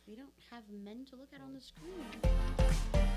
We don't have men to look at on the screen.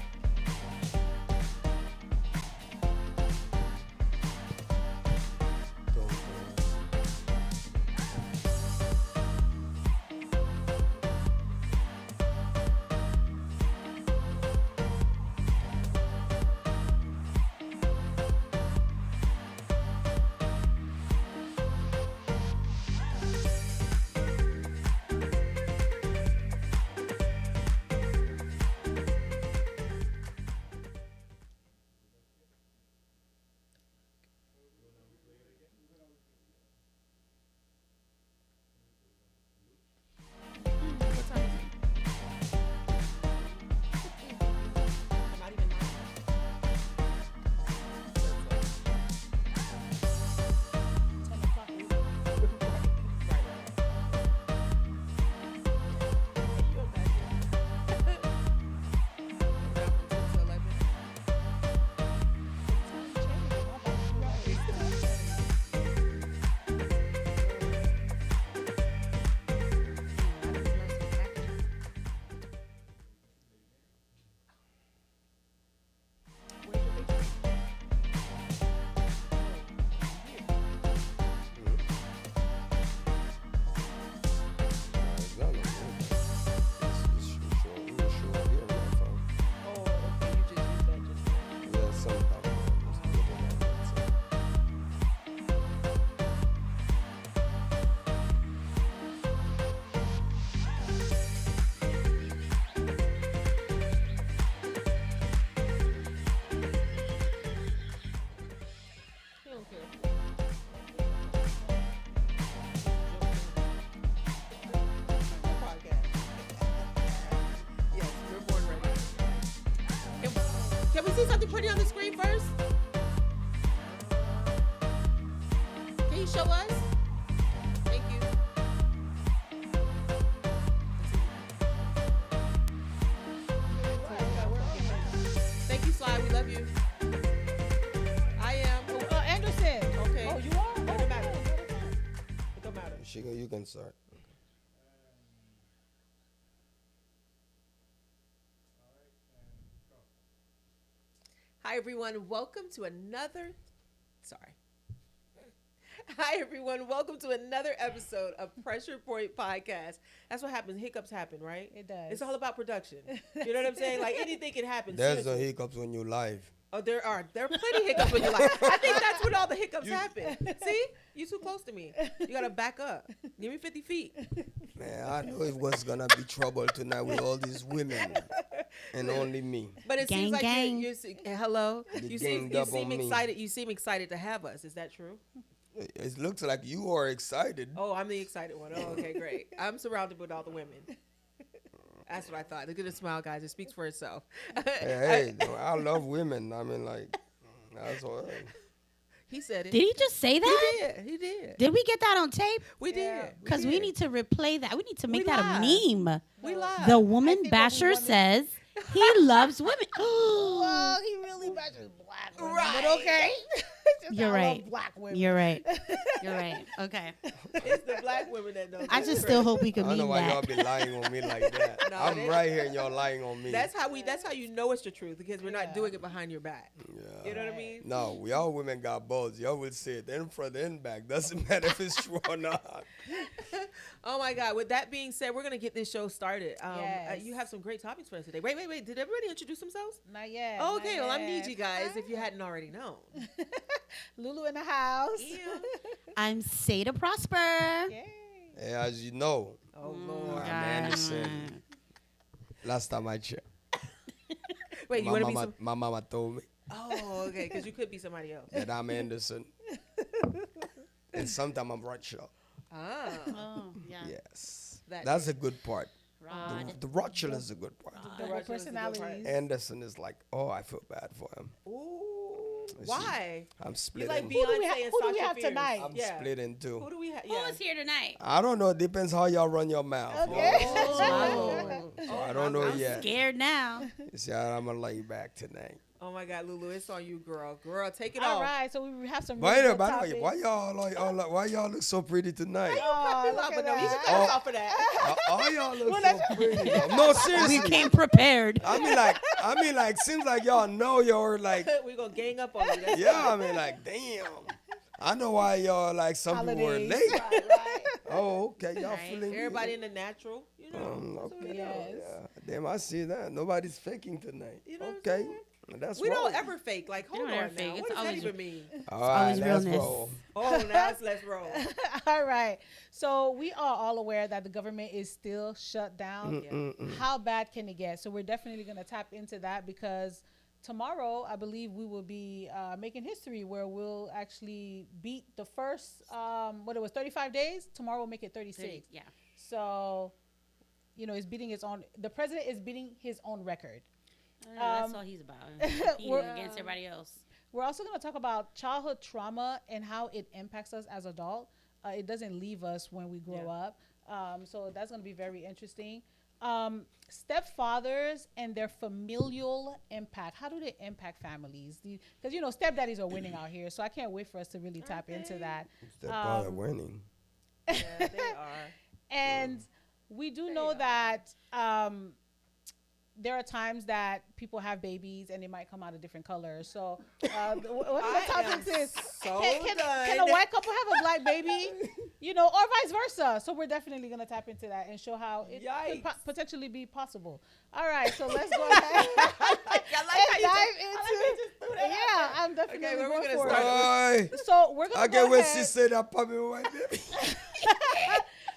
Can we see something pretty on the screen first? Can you show us? Thank you. Thank you, Sly. We love you. I am. Anderson. Okay. Oh, you are? It don't matter. It don't matter. Shigo, you can start. Hi, everyone. Welcome to another. Sorry. Hi, everyone. Welcome to another episode of Pressure Point Podcast. That's what happens. Hiccups happen, right? It does. It's all about production. You know what I'm saying? Like anything can happen. There's no seriously. hiccups when you live. Oh, there are plenty of hiccups when you're like, I think that's when all the hiccups happen. See? You too close to me. You got to back up. Give me 50 feet. Man, I know it was going to be trouble tonight with all these women and only me. But it Gang, seems like gang. hello. You You seem ganged up on me. excited. You seem excited to have us. Is that true? It looks like you are excited. Oh, I'm the excited one. Oh, okay, great. I'm surrounded with all the women. That's what I thought. Look at the smile, guys. It speaks for itself. Hey, I love women. I mean, like, that's what. He said it. Did he just say that? He did. He did. Did we get that on tape? We Yeah. did. Because we did. need to replay that. We need to make We that a meme. We lied. The woman think what we basher wanted- says he loves women. Well, he really bashes black women. Right. But okay. Just You're I love right. black women. You're right. You're right. Okay. It's the black women that know. I this. just still hope we I can don't know meme why y'all that. be lying on me like that. No, I'm it right here and y'all lying on me. That's how you know it's the truth, because we're not Yeah. doing it behind your back. Yeah. You know what I mean? No, we all women got balls. Y'all will say it in front and back. Doesn't matter if it's true or not. Oh my God! With that being said, we're gonna get this show started. Yes. You have some great topics for us today. Wait! Did everybody introduce themselves? Not yet. Oh, okay, not well, I'm yet. DG, guys. If you hadn't already known. Lulu in the house. Yeah. I'm Seda Prosper. Yay. Hey, as you know, Oh Lord. I'm Anderson. Last time I checked, Wait, you my want to be mama, some? my mama told me Oh, okay, because you could be somebody else. that I'm Anderson. And sometimes I'm Rothschild. Ah. Oh, yeah. Yes. That- That's a good part. Rod. The Rothschild is a good part. The Double Russian is the good part. personalities. Anderson is like, oh, I feel bad for him. Ooh. see. Why? I'm You split like in. Beyonce Who do we ha- and who do we Sasha have Fierce. tonight? I'm Yeah. split in two. Who do we have? Who is here tonight? I don't know. It depends how y'all run your mouth. Okay. So I don't know I'm yet. scared now. You see, I'm going to lay back tonight. Oh my God, Lulu, it's on you, girl. Girl, take it All off. right, so we have some. By Really the good way, topics. why y'all look so pretty tonight? Oh, Look look at no, you can that. cut us off of that. All y'all look so pretty. Though. No, seriously. We came prepared. I mean, like, seems like y'all know you're like, We're going to gang up on you. That's yeah. I mean, like, damn. I know why y'all like some people were Holidays. late. right, right. Oh, okay, y'all Right. feeling Everybody in the natural, you know. that's what okay. it Yes. is. Yeah. Damn, I see that. Nobody's faking tonight. You know what I'm okay. saying? That's We don't right. ever fake. Like, We hold don't on ever now. fake. What It's does that always even mean? All always right, let's realness. roll. Oh, now let's roll. All right. So we are all aware that the government is still shut down. How bad can it get? So we're definitely going to tap into that because tomorrow, I believe we will be making history where we'll actually beat the first, 35 days. Tomorrow we'll make it 36. Yeah. So, it's beating his own. The president is beating his own record. That's all he's about. Competing we're- against everybody else. We're also going to talk about childhood trauma and how it impacts us as adults. It doesn't leave us when we grow up. So that's going to be very interesting. Stepfathers and their familial impact. How do they impact families? Because, stepdaddies are winning out here. So I can't wait for us to really tap into that. Stepfather winning. Yeah, they are. And we do know are. that there are times that people have babies and they might come out of different colors. So one of the topics is so can a done. white couple have a black baby? Or vice versa. So we're definitely going to tap into that and show how it could Yikes. potentially be possible. All right, so let's go ahead I like how you dive just threw that out yeah, there. I'm definitely Okay, where we're going gonna for start? it. Boy, So we're going I to get go when she ahead. said that puppy white baby.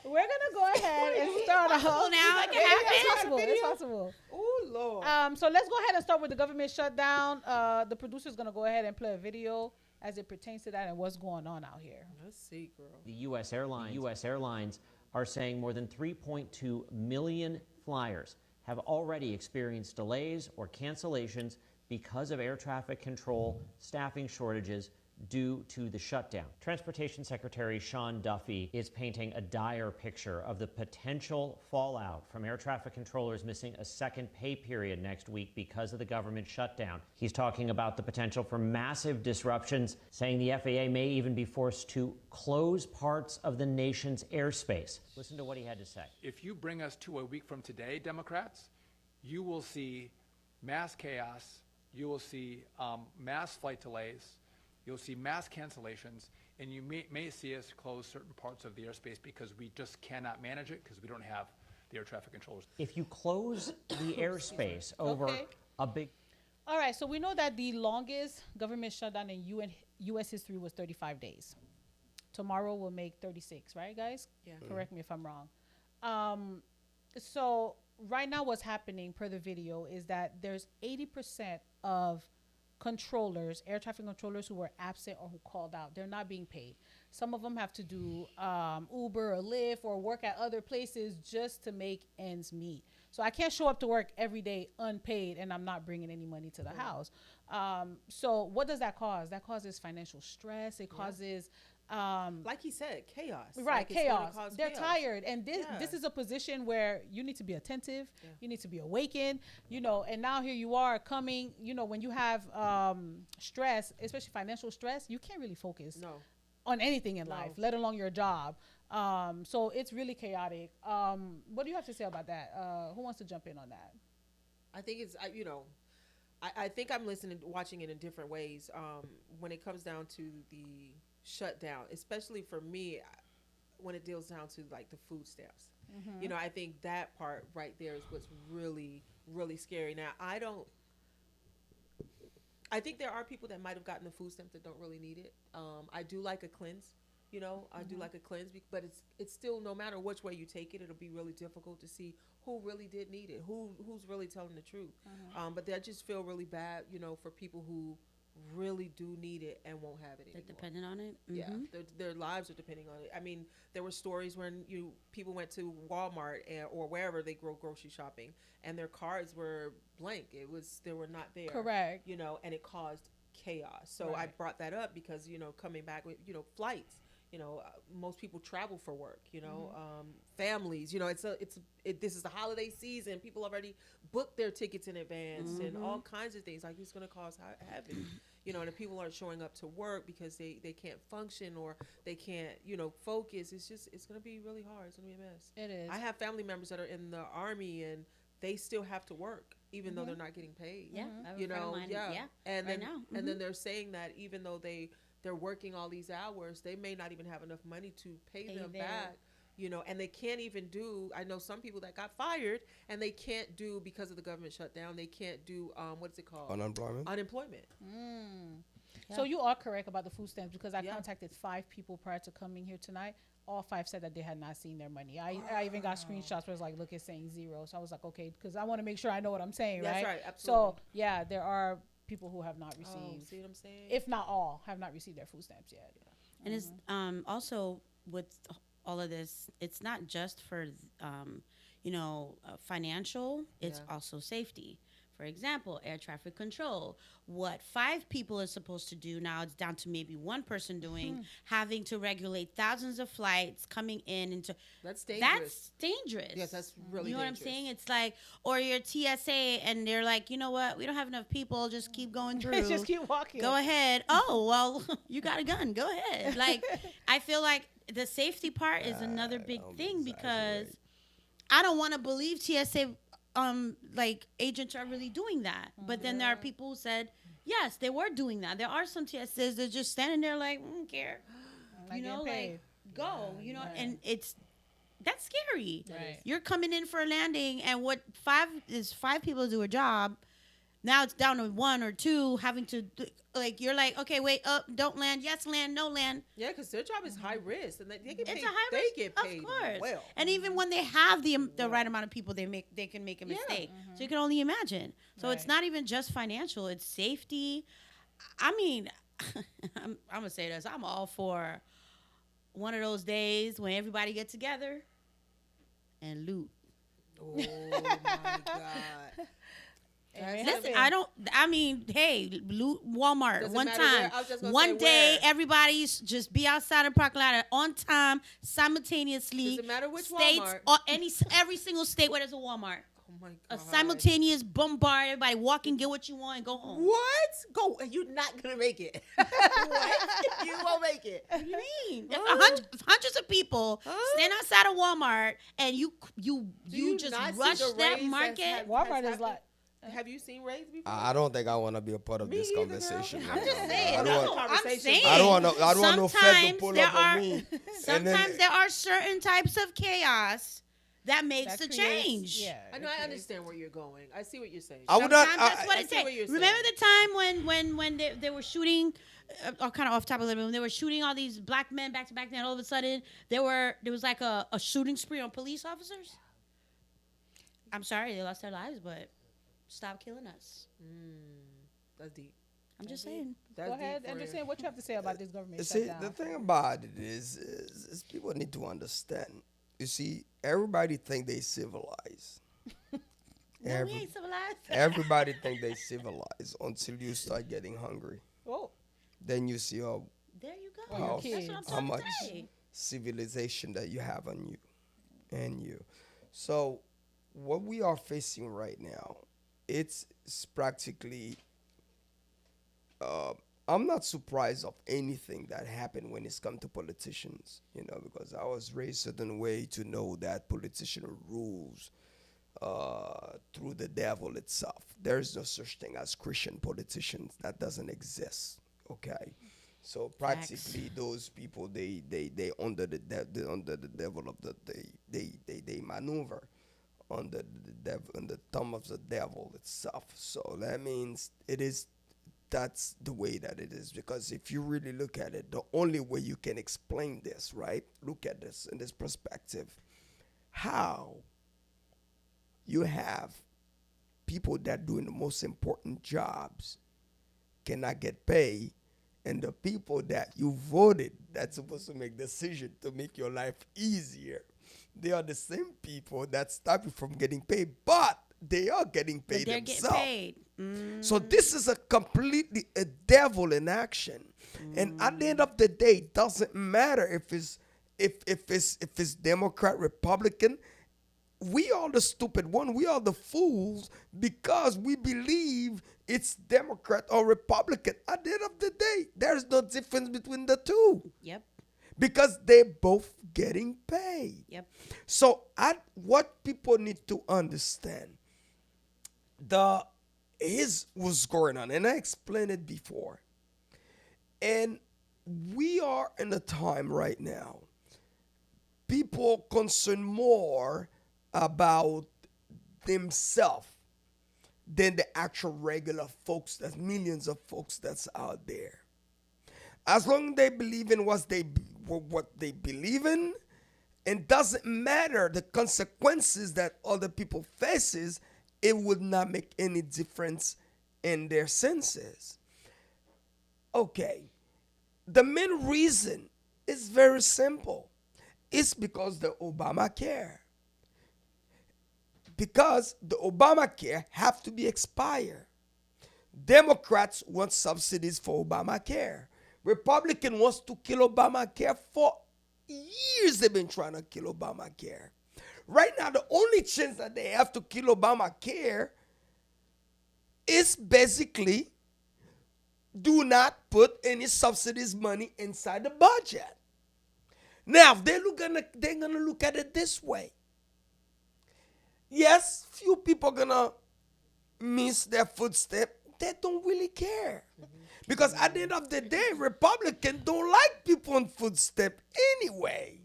We're going to go ahead and start off. Now it can It's happen. possible. It's possible. Oh, Lord. So let's go ahead and start with the government shutdown. The producer's going to go ahead and play a video as it pertains to that and what's going on out here. Let's see, girl. The U.S. Airlines are saying more than 3.2 million flyers have already experienced delays or cancellations because of air traffic control staffing shortages due to the shutdown. Transportation Secretary Sean Duffy is painting a dire picture of the potential fallout from air traffic controllers missing a second pay period next week because of the government shutdown. He's talking about the potential for massive disruptions, saying the FAA may even be forced to close parts of the nation's airspace. Listen to what he had to say. If you bring us to a week from today, Democrats, you will see mass chaos, you will see mass flight delays, you'll see mass cancellations, and you may see us close certain parts of the airspace because we just cannot manage it because we don't have the air traffic controllers. If you close the airspace over Okay. a big All right, so we know that the longest government shutdown in U.S. history was 35 days. Tomorrow will make 36, right, guys? Yeah. Correct me if I'm wrong. So right now what's happening per the video is that there's 80% of controllers, air traffic controllers who were absent or who called out. They're not being paid. Some of them have to do Uber or Lyft or work at other places just to make ends meet. So I can't show up to work every day unpaid and I'm not bringing any money to the house. So what does that cause? That causes financial stress. It causes Like he said, chaos. right, Like, it's gonna chaos. cause They're chaos. tired, and this Yeah. this is a position where you need to be attentive. You need to be awakened. And now here you are coming. When you have stress, especially financial stress, you can't really focus No. on anything in life, let alone your job. So it's really chaotic. What do you have to say about that? Who wants to jump in on that? I think it's, I think I'm watching it in different ways. When it comes down to the shutdown, especially for me, when it deals down to like the food stamps. I think that part right there is what's really, really scary. Now, I think there are people that might have gotten the food stamps that don't really need it. I do like a cleanse. I do like a cleanse, but it's still, no matter which way you take it, it'll be really difficult to see who really did need it, who's really telling the truth. But I just feel really bad, for people who really do need it and won't have it They're anymore. dependent on it. Yeah, their lives are depending on it. I mean, there were stories when people went to Walmart or wherever they go grocery shopping, and their cards were blank. They were not there. Correct. And it caused chaos. So I Right. brought that up because coming back with flights. most people travel for work, families, this is the holiday season. People already booked their tickets in advance and all kinds of things. Like, it's going to cause havoc, and if people aren't showing up to work because they can't function or they can't, focus, it's going to be really hard. It's going to be a mess. It is. I have family members that are in the Army and they still have to work even though they're not getting paid. Yeah. I have a friend of mine, And right then, now. and then they're saying that even though they're working all these hours, they may not even have enough money to pay them back, and they can't even do, I know some people that got fired and they can't do, because of the government shutdown, they can't do, what is it called? Unemployment. So you are correct about the food stamps, because I Yeah. contacted 5 people prior to coming here tonight. All 5 said that they had not seen their money. I even got screenshots where it's like, look, it's saying 0. So I was like, okay, because I want to make sure I know what I'm saying, That's right? right, absolutely. So yeah, there are people who have not Oh, received, see what I'm saying? if not all, have not received their food stamps yet. And it's also with all of this, it's not just for financial, it's Yeah. also safety. For example, air traffic control. What 5 people are supposed to do now, it's down to maybe 1 person doing, having to regulate thousands of flights coming in into. That's dangerous. That's dangerous. Yes, that's really You know dangerous. what I'm saying? It's like, or your TSA, and they're like, you know what? We don't have enough people. Just keep going through. Just keep walking. Go ahead. Oh, well, you got a gun. Go ahead. Like, I feel like the safety part is another big thing, because I don't want to believe TSA agents are really doing that. But then there are people who said, yes, they were doing that. There are some TSAs that just standing there like, don't care. Not getting paid. Go, and that's scary. Right. You're coming in for a landing, and what 5 people do a job. Now it's down to 1 or 2 having to, you're like, okay, wait, up, don't land, yes, land, no land. Yeah, because their job is high risk, and they get paid. It's a high they risk, get paid of course. well. And even when they have the right amount of people, they can make a mistake. So you can only imagine. So it's Right. not even just financial; it's safety. I mean, I'm gonna say this: I'm all for one of those days when everybody get together and loot. Oh my God! Amen. Listen, hey, loot Walmart Doesn't one matter time. where- I was just gonna One say day, where. everybody's just be outside the parking lot on time, simultaneously. Doesn't matter which states Walmart. or every single state where there's a Walmart. Oh my A God! simultaneous bombard, everybody walk and get what you want and go home. What? Go? You're not gonna make it. What? You won't make it. What do you mean? There's Huh? hundreds of people stand outside of Walmart, and you Do just not see rush the that raids market. has Walmart happened? is like, Have you seen raids before? I don't think I want to be a part of Me this either, girl. conversation. I'm right just now. saying, I don't no. want- I'm Conversation. saying. I don't want no Fed to Sometimes pull there up on are- me. And then- Sometimes there are certain types of chaos that makes that a creates- change. Yeah. I know. I understand where you're going. I see what you're saying. I would not. Sometimes that's what I it see said. what you're Remember saying. the time when they were shooting, kind of off topic a little bit, when they were shooting all these black men back to back, and all of a sudden there was like a shooting spree on police officers? I'm sorry, they lost their lives, but stop killing us. That's deep. I'm just saying. That's Go deep ahead for and real. just say what you have to say about this government See, shutdown. the thing about it is people need to understand. You see, everybody think they civilized. No, we Every- ain't civilized. Everybody think they civilized until you start getting hungry. Oh, Then you see how There you go. Oh, your how, That's what I'm kids. how trying much to say. civilization that you have on you and you. So what we are facing right now, it's practically I'm not surprised of anything that happened when it's come to politicians, because I was raised a certain way to know that politician rules through the devil itself. There is no such thing as Christian politicians. That doesn't exist. Okay, so practically those people they under the devil of they maneuver under the devil, on the thumb of the devil itself. So that means that's the way that it is, because if you really look at it, the only way you can explain this, right? Look at this in this perspective. How you have people that doing the most important jobs cannot get paid, and the people that you voted that's supposed to make decision to make your life easier, they are the same people that stop you from getting paid, but they are getting But paid they're getting themselves. paid. So this is a completely a devil in action. And at the end of the day, it doesn't matter if it's Democrat, Republican. We are the stupid one. We are the fools because we believe it's Democrat or Republican. At the end of the day, there's no difference between the two Yep. because they're both getting paid. Yep. So what people need to understand, is what's going on, and I explained it before. And we are in a time right now, people concern more about themselves than the actual regular folks, that's millions of folks that's out there. As long as they believe in what they believe in, and doesn't matter the consequences that other people faces, it would not make any difference in their senses. Okay, the main reason is very simple. It's because the Obamacare. Because the Obamacare have to be expired. Democrats want subsidies for Obamacare. Republican wants to kill Obamacare for years. They've been trying to kill Obamacare. Right now, the only chance that they have to kill Obamacare is basically do not put any subsidies money inside the budget. Now, they're gonna look at it this way. Yes, few people gonna miss their footstep. They don't really care. Because at the end of the day, Republicans don't like people on footstep anyway.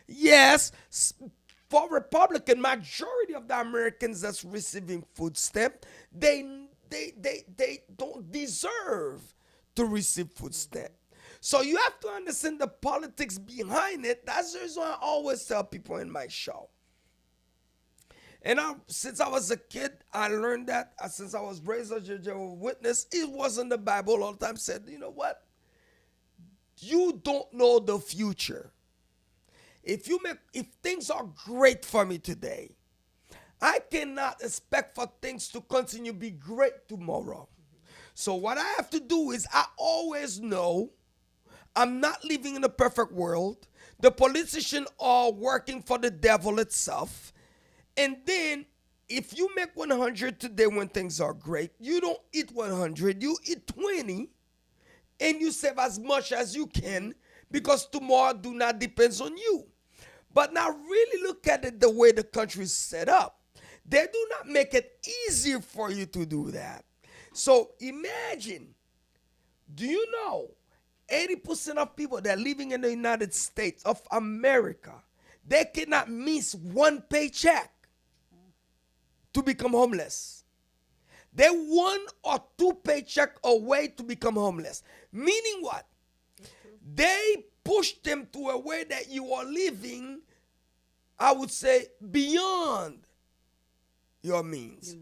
Yes, for Republican, majority of the Americans that's receiving footstep, they don't deserve to receive footstep. So you have to understand the politics behind it. That's the reason I always tell people in my show. And since I was a kid, I learned that. Since I was raised as a Jehovah's Witness, it wasn't the Bible all the time said, you know what? You don't know the future. If things are great for me today, I cannot expect for things to continue to be great tomorrow. So what I have to do is I always know I'm not living in a perfect world. The politicians are working for the devil itself. And then if you make 100 today when things are great, you don't eat 100, you eat 20, and you save as much as you can because tomorrow do not depends on you. But now really look at it the way the country is set up. They do not make it easier for you to do that. So imagine, do you know 80% of people that are living in the United States of America, they cannot miss one paycheck to become homeless. They're 1 or 2 paychecks away to become homeless. Meaning what? They push them to a way that you are living, I would say, beyond your means.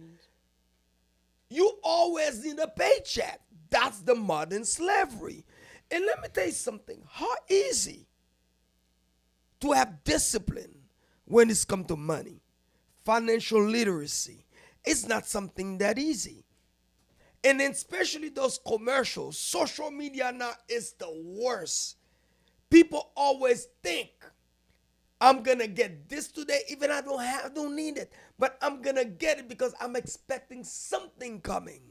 You always need a paycheck. That's the modern slavery. And let me tell you something. How easy to have discipline when it's come to money. Financial literacy. It's not something that easy. And then especially those commercials. Social media now is the worst. People always think, I'm going to get this today, even I don't need it. But I'm going to get it because I'm expecting something coming.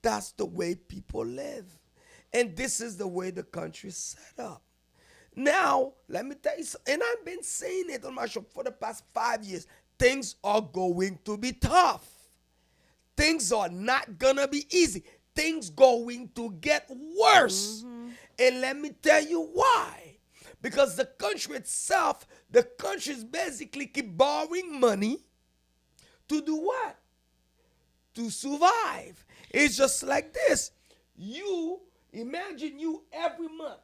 That's the way people live. And this is the way the country is set up. Now, let me tell you something, and I've been saying it on my show for the past 5 years. Things are going to be tough. Things are not going to be easy. Things going to get worse. And let me tell you why. Because the country itself, the countries basically keep borrowing money to do what? To survive. It's just like this. Imagine you every month.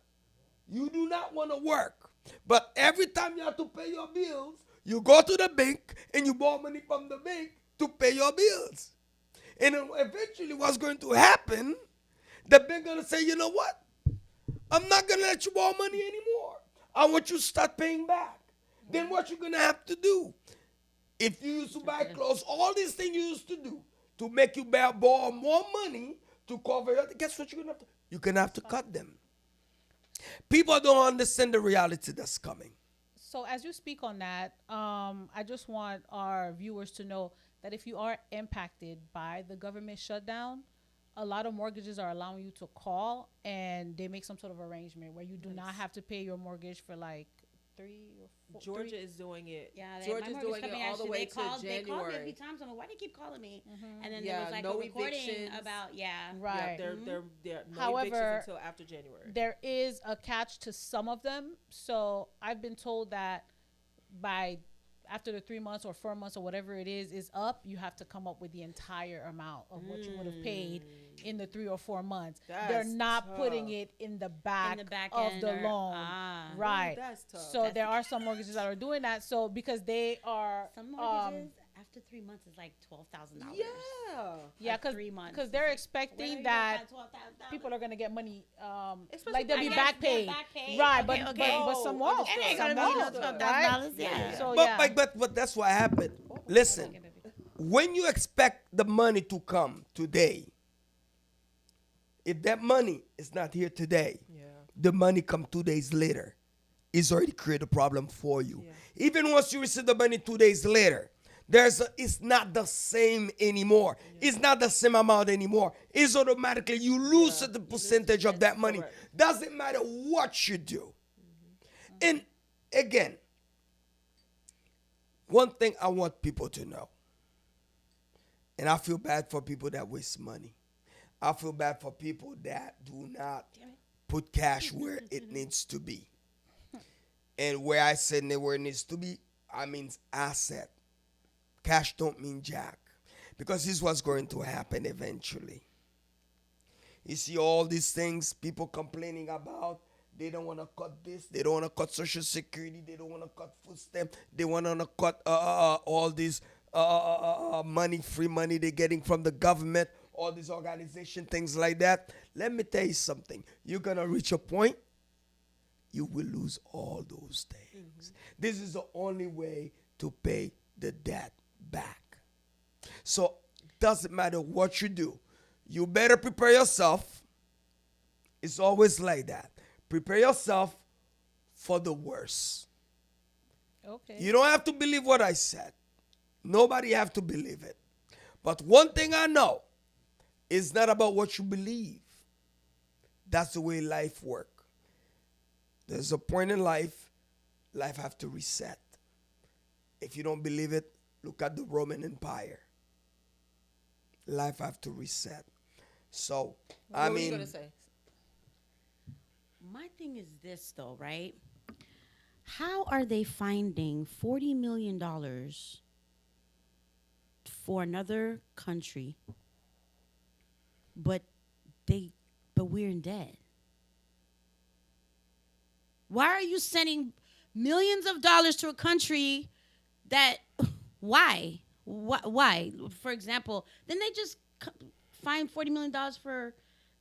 You do not want to work. But every time you have to pay your bills, you go to the bank and you borrow money from the bank to pay your bills. And then eventually what's going to happen, the bank going to say, you know what? I'm not going to let you borrow money anymore. I want you to start paying back. Then what you're going to have to do If you used to buy clothes, all these things you used to do to make you borrow more money to cover it, guess what you're going to have to cut them. People don't understand the reality that's coming. So as you speak on that, I just want our viewers to know that if you are impacted by the government shutdown, a lot of mortgages are allowing you to call and they make some sort of arrangement where you do not have to pay your mortgage for like 3 or 4. Georgia is doing it. Yeah, Georgia's doing it all the way to January. They called me a few times. I'm like, why do you keep calling me? And then Yeah, there was like no a recording evictions. about Right. Yeah, they're no However, evictions until after January. There is a catch to some of them. So I've been told that by after the 3 months or 4 months or whatever it is up, you have to come up with the entire amount of what you would have paid in the 3 or 4 months. They're That's not putting tough. it in the back, of end the or- loan. Right. That's tough. So there are some mortgages that are doing that. So because they are Some mortgages after 3 months is like $12,000. Yeah. because 3 months. they're Where are expecting you that gonna find $12,000? people are gonna get money, Especially like they'll be I back guess they're paid, back paid. right? Okay, But okay. but some won't. understood. It ain't Some gonna be no won't, $12,000. right? Yeah. So But, yeah, but that's what happened. Listen, when you expect the money to come today, if that money is not here today, the money come 2 days later. It's already created a problem for you. Yeah. Even once you receive the money 2 days later, it's not the same anymore. It's not the same amount anymore. It's automatically you lose the percentage of that money. Correct. Doesn't matter what you do. And again, one thing I want people to know, and I feel bad for people that waste money. I feel bad for people that do not put cash where it needs to be. And where I said where it needs to be, I mean asset. Cash don't mean jack. Because this is what's going to happen eventually. You see all these things people complaining about. They don't want to cut this. They don't want to cut Social Security. They don't want to cut food stamp. They want to cut all this money, free money they're getting from the government, all these organization, things like that. Let me tell you something. You're going to reach a point, you will lose all those things. This is the only way to pay the debt back. So doesn't matter what you do. You better prepare yourself. It's always like that. Prepare yourself for the worst. okay. You don't have to believe what I said. Nobody have to believe it. But one thing I know, it's not about what you believe. That's the way life works. There's a point in life have to reset. If you don't believe it, look at the Roman Empire. Life have to reset. So, What were you gonna say? My thing is this, though, right? How are they finding $40 million for another country, but we're in debt? Why are you sending millions of dollars to a country that? Why? Why? For example, then they just find $40 million for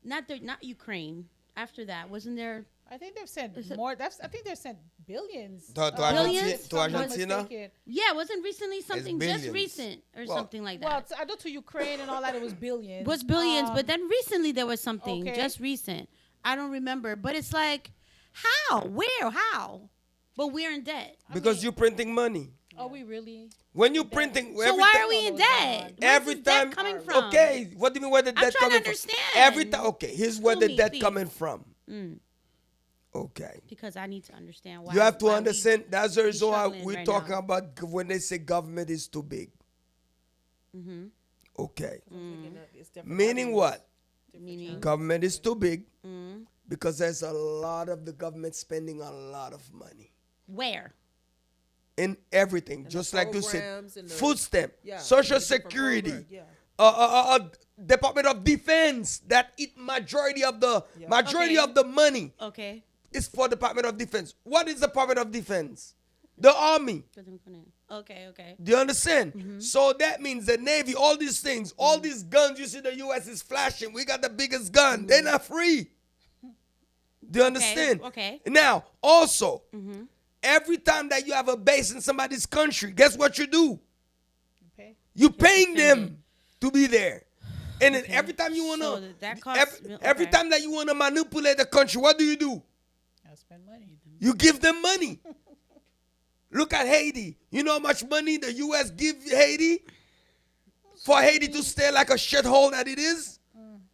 not Ukraine. After that, wasn't there? I think they've sent more. I think they've sent billions. To Billions? if I'm not Argentina? mistaken. Yeah, wasn't recently something just billions. recent or Well- something like Well, that? I know to Ukraine and all that, it was billions. It was billions, but then recently there was something okay. just recent. I don't remember, but it's like, how, where, how? But we're in debt. Because you're printing money. Are we really? When you're printing, So every why ti- are we in What's going debt? on? Where's every this debt time coming from? Okay, what do you mean where the debt trying to coming understand. from? Every time, okay, here's where Tell the me, debt please. coming from. Mm, Okay, because I need to understand why. you have to why we- understand. That's the reason why struggling we're right talking now. about when they say government is too big. Mm-hmm. Okay, It's different meaning avenues, what? different Meaning? channels. Government is too big Mm. because there's a lot of the government spending a lot of money Where? in everything, the just like you said, programs and the- food stamp, Yeah, social the different security. programs, yeah. Department of Defense that eat majority of the Okay. of the money Okay. is for Department of Defense. What is Department of Defense? The Army. Okay. Okay. Do you understand? So that means the Navy, all these things, all these guns you see the U.S. is flashing. We got the biggest gun. They're not free. Do you understand? Okay. Now, also, every time that you have a base in somebody's country, guess what you do? You paying them to be there. And then every time you want So to, that costs. every okay. time that you want to manipulate the country, what do? I spend money. You give them money. Look at Haiti. You know how much money the U.S. give Haiti? For Haiti to stay like a shithole that it is?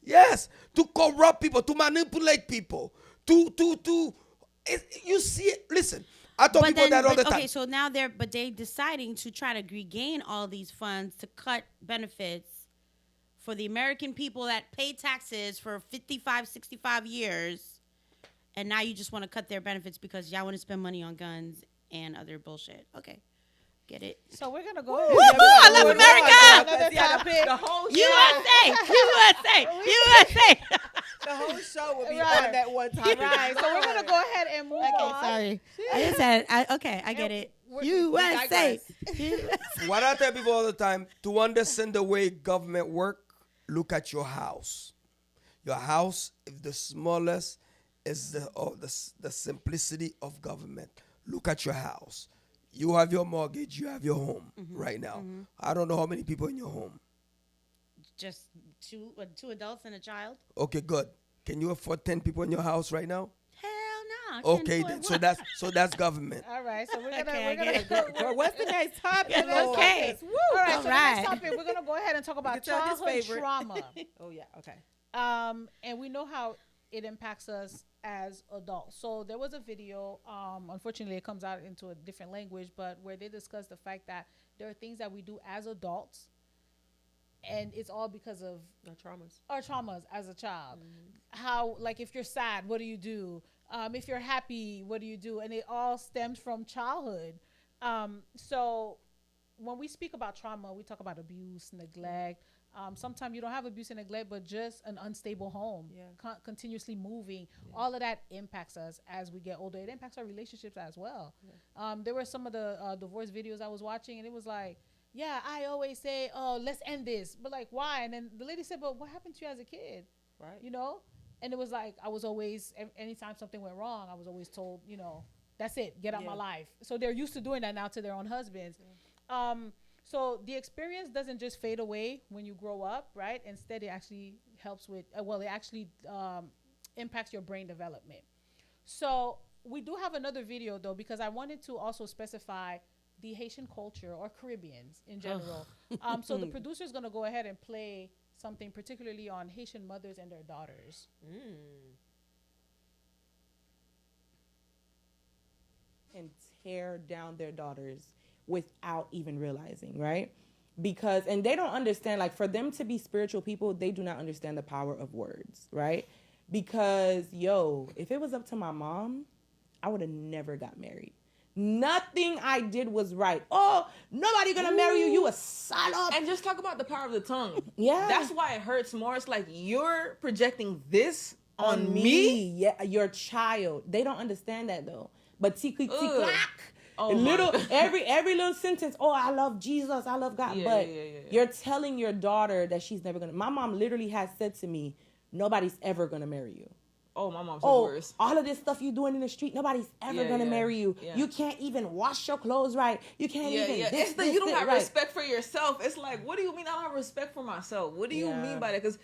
Yes. To corrupt people, to manipulate people, you see it. Listen, I tell people that all the time. Okay, so now they're deciding to try to regain all these funds to cut benefits for the American people that pay taxes for 55, 65 years. And now you just want to cut their benefits because y'all want to spend money on guns and other bullshit. Okay. Get it? So we're gonna go ahead. I love America! Another topic. The whole USA! the whole show will be Right. on that one topic. Right. So we're gonna go ahead and move on. Sorry. I just said, I get it. USA! What I tell people all the time, to understand the way government work, look at your house. Your house, if the smallest, is the simplicity of government. Look at your house. You have your mortgage, you have your home right now. I don't know how many people in your home. Just two adults and a child? Okay, good. Can you afford 10 people in your house right now? Hell no. Okay, then, so that's government. All right. So we're gonna Okay, I we're get gonna it. go. What's the next topic? Okay. Woo. All right. All So right. the next topic, we're gonna go ahead and talk about can tell his childhood favorite. trauma. Oh yeah. Okay. And we know how it impacts us as adults. So there was a video, unfortunately it comes out into a different language, but where they discuss the fact that there are things that we do as adults and it's all because of our traumas as a child. How, like, if you're sad, what do you do? If you're happy, what do you do? And it all stems from childhood. So when we speak about trauma, we talk about abuse, neglect. Sometimes you don't have abuse and neglect, but just an unstable home, continuously moving. All of that impacts us as we get older. It impacts our relationships as well. There were some of the divorce videos I was watching, and it was like, yeah, I always say, oh, let's end this. But like, why? And then the lady said, but what happened to you as a kid? Right. You know? And it was like, I was always, anytime something went wrong, I was always told, you know, that's it, get out my life. So they're used to doing that now to their own husbands. So the experience doesn't just fade away when you grow up, right? Instead, it actually helps with, it actually impacts your brain development. So we do have another video, though, because I wanted to also specify the Haitian culture or Caribbeans in general. So the producer is going to go ahead and play something particularly on Haitian mothers and their daughters. And tear down their daughters without even realizing, right? Because, and they don't understand, like, for them to be spiritual people, they do not understand the power of words, right? Because, if it was up to my mom, I would have never got married. Nothing I did was right. Oh, nobody gonna marry you. You a salope. And just talk about the power of the tongue. Yeah. That's why it hurts more. It's like you're projecting this on me. Yeah, your child. They don't understand that though. But Oh every little sentence. Oh, I love Jesus. I love God. But you're telling your daughter that she's never gonna. My mom literally has said to me, "Nobody's ever gonna marry you." Oh, my mom's worse. All of this stuff you doing in the street, nobody's ever gonna marry you. Yeah. You can't even wash your clothes right. You can't even. It's that you don't have respect for yourself. It's like, what do you mean I don't have respect for myself? What do you mean by that? Because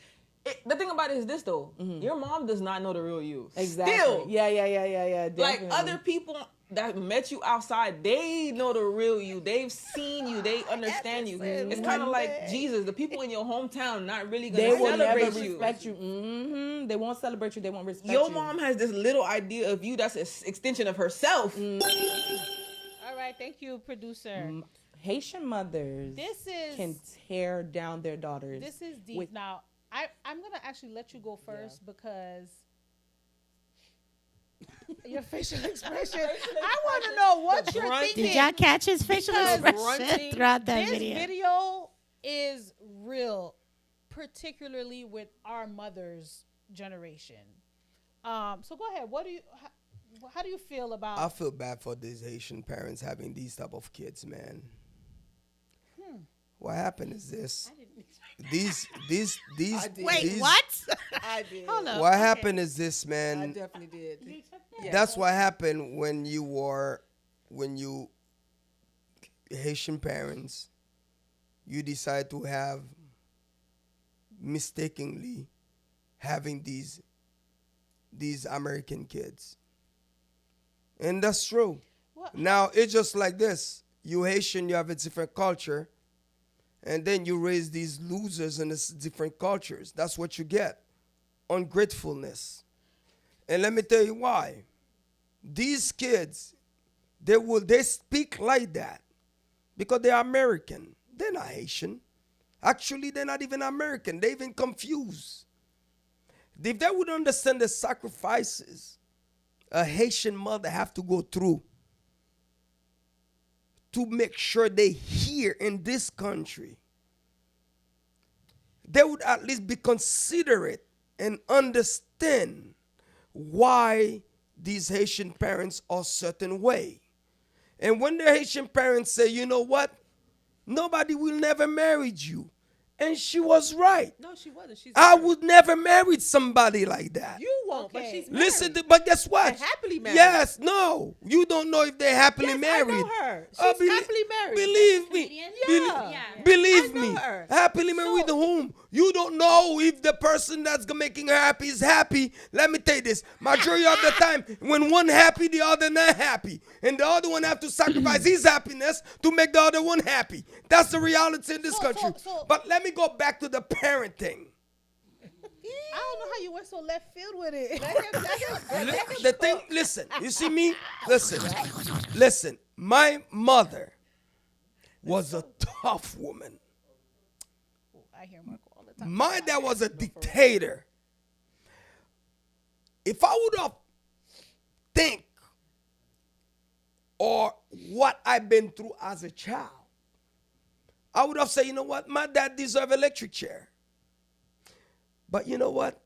the thing about it is this though, your mom does not know the real you. Exactly. Still, Yeah. Definitely. like other people that met you outside, they know the real you. They've seen you. They understand you. It's kind of like Jesus. The people in your hometown not really gonna They will celebrate never you. respect you. They won't celebrate you. They won't respect Your you. mom has this little idea of you that's an extension of herself. All right, thank you, producer. Haitian mothers can tear down their daughters. This is deep. Now, I'm going to actually let you go first because your facial expression. I want to know what you're thinking. Did y'all catch his facial expression throughout that this video? This video is real, particularly with our mother's generation. So go ahead. How do you feel about? I feel bad for these Haitian parents having these type of kids, man. What happened is this. These. Wait, what? I did. Hold up. What happened is this, man. I definitely did. That's what happened when you Haitian parents you decide to have mistakenly having these American kids. And that's true. What? Now it's just like this. You Haitian, you have a different culture, and then you raise these losers in this different cultures. That's what you get. Ungratefulness. And let me tell you why. These kids, they speak like that because they're American. They're not Haitian. Actually, they're not even American. They're even confused. If they would understand the sacrifices a Haitian mother have to go through to make sure they here in this country, they would at least be considerate and understand why these Haitian parents are certain way. And when the Haitian parents say, you know what, nobody will never marry you. And she was right. No, she wasn't. I would never marry somebody like that. You won't, but Okay. she's married. Listen, but guess what? And happily married. Yes, no. You don't know if they're happily Yes, married. I know her. She's Oh, happily married. Believe me. Canadian? Yeah. Believe I know me. her. Happily married with whom? You don't know if the person that's making her happy is happy. Let me tell you this. Majority of the time, when one happy, the other not happy. And the other one have to sacrifice his happiness to make the other one happy. That's the reality in this country. But let me go back to the parenting. I don't know how you went so left field with it. The thing, listen, you see me? Listen. My mother was a tough woman. I hear Marco all the time. My dad was a dictator. If I would have think or what I've been through as a child, I would have said, you know what, my dad deserves an electric chair. But you know what?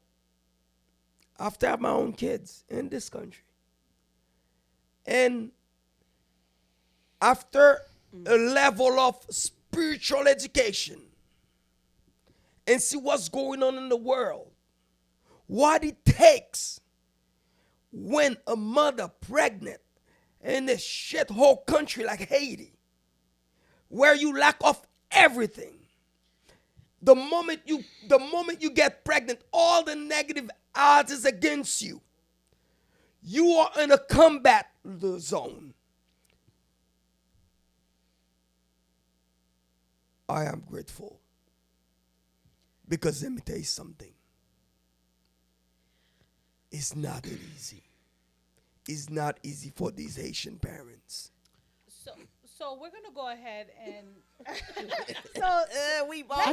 After I have my own kids in this country, and after a level of spiritual education, and see what's going on in the world, what it takes when a mother pregnant in a shithole country like Haiti, where you lack of everything. The moment you get pregnant, all the negative odds is against you. You are in a combat zone. I am grateful. Because let me tell you something. It's not easy. It's not easy for these Haitian parents. So we're gonna go ahead and I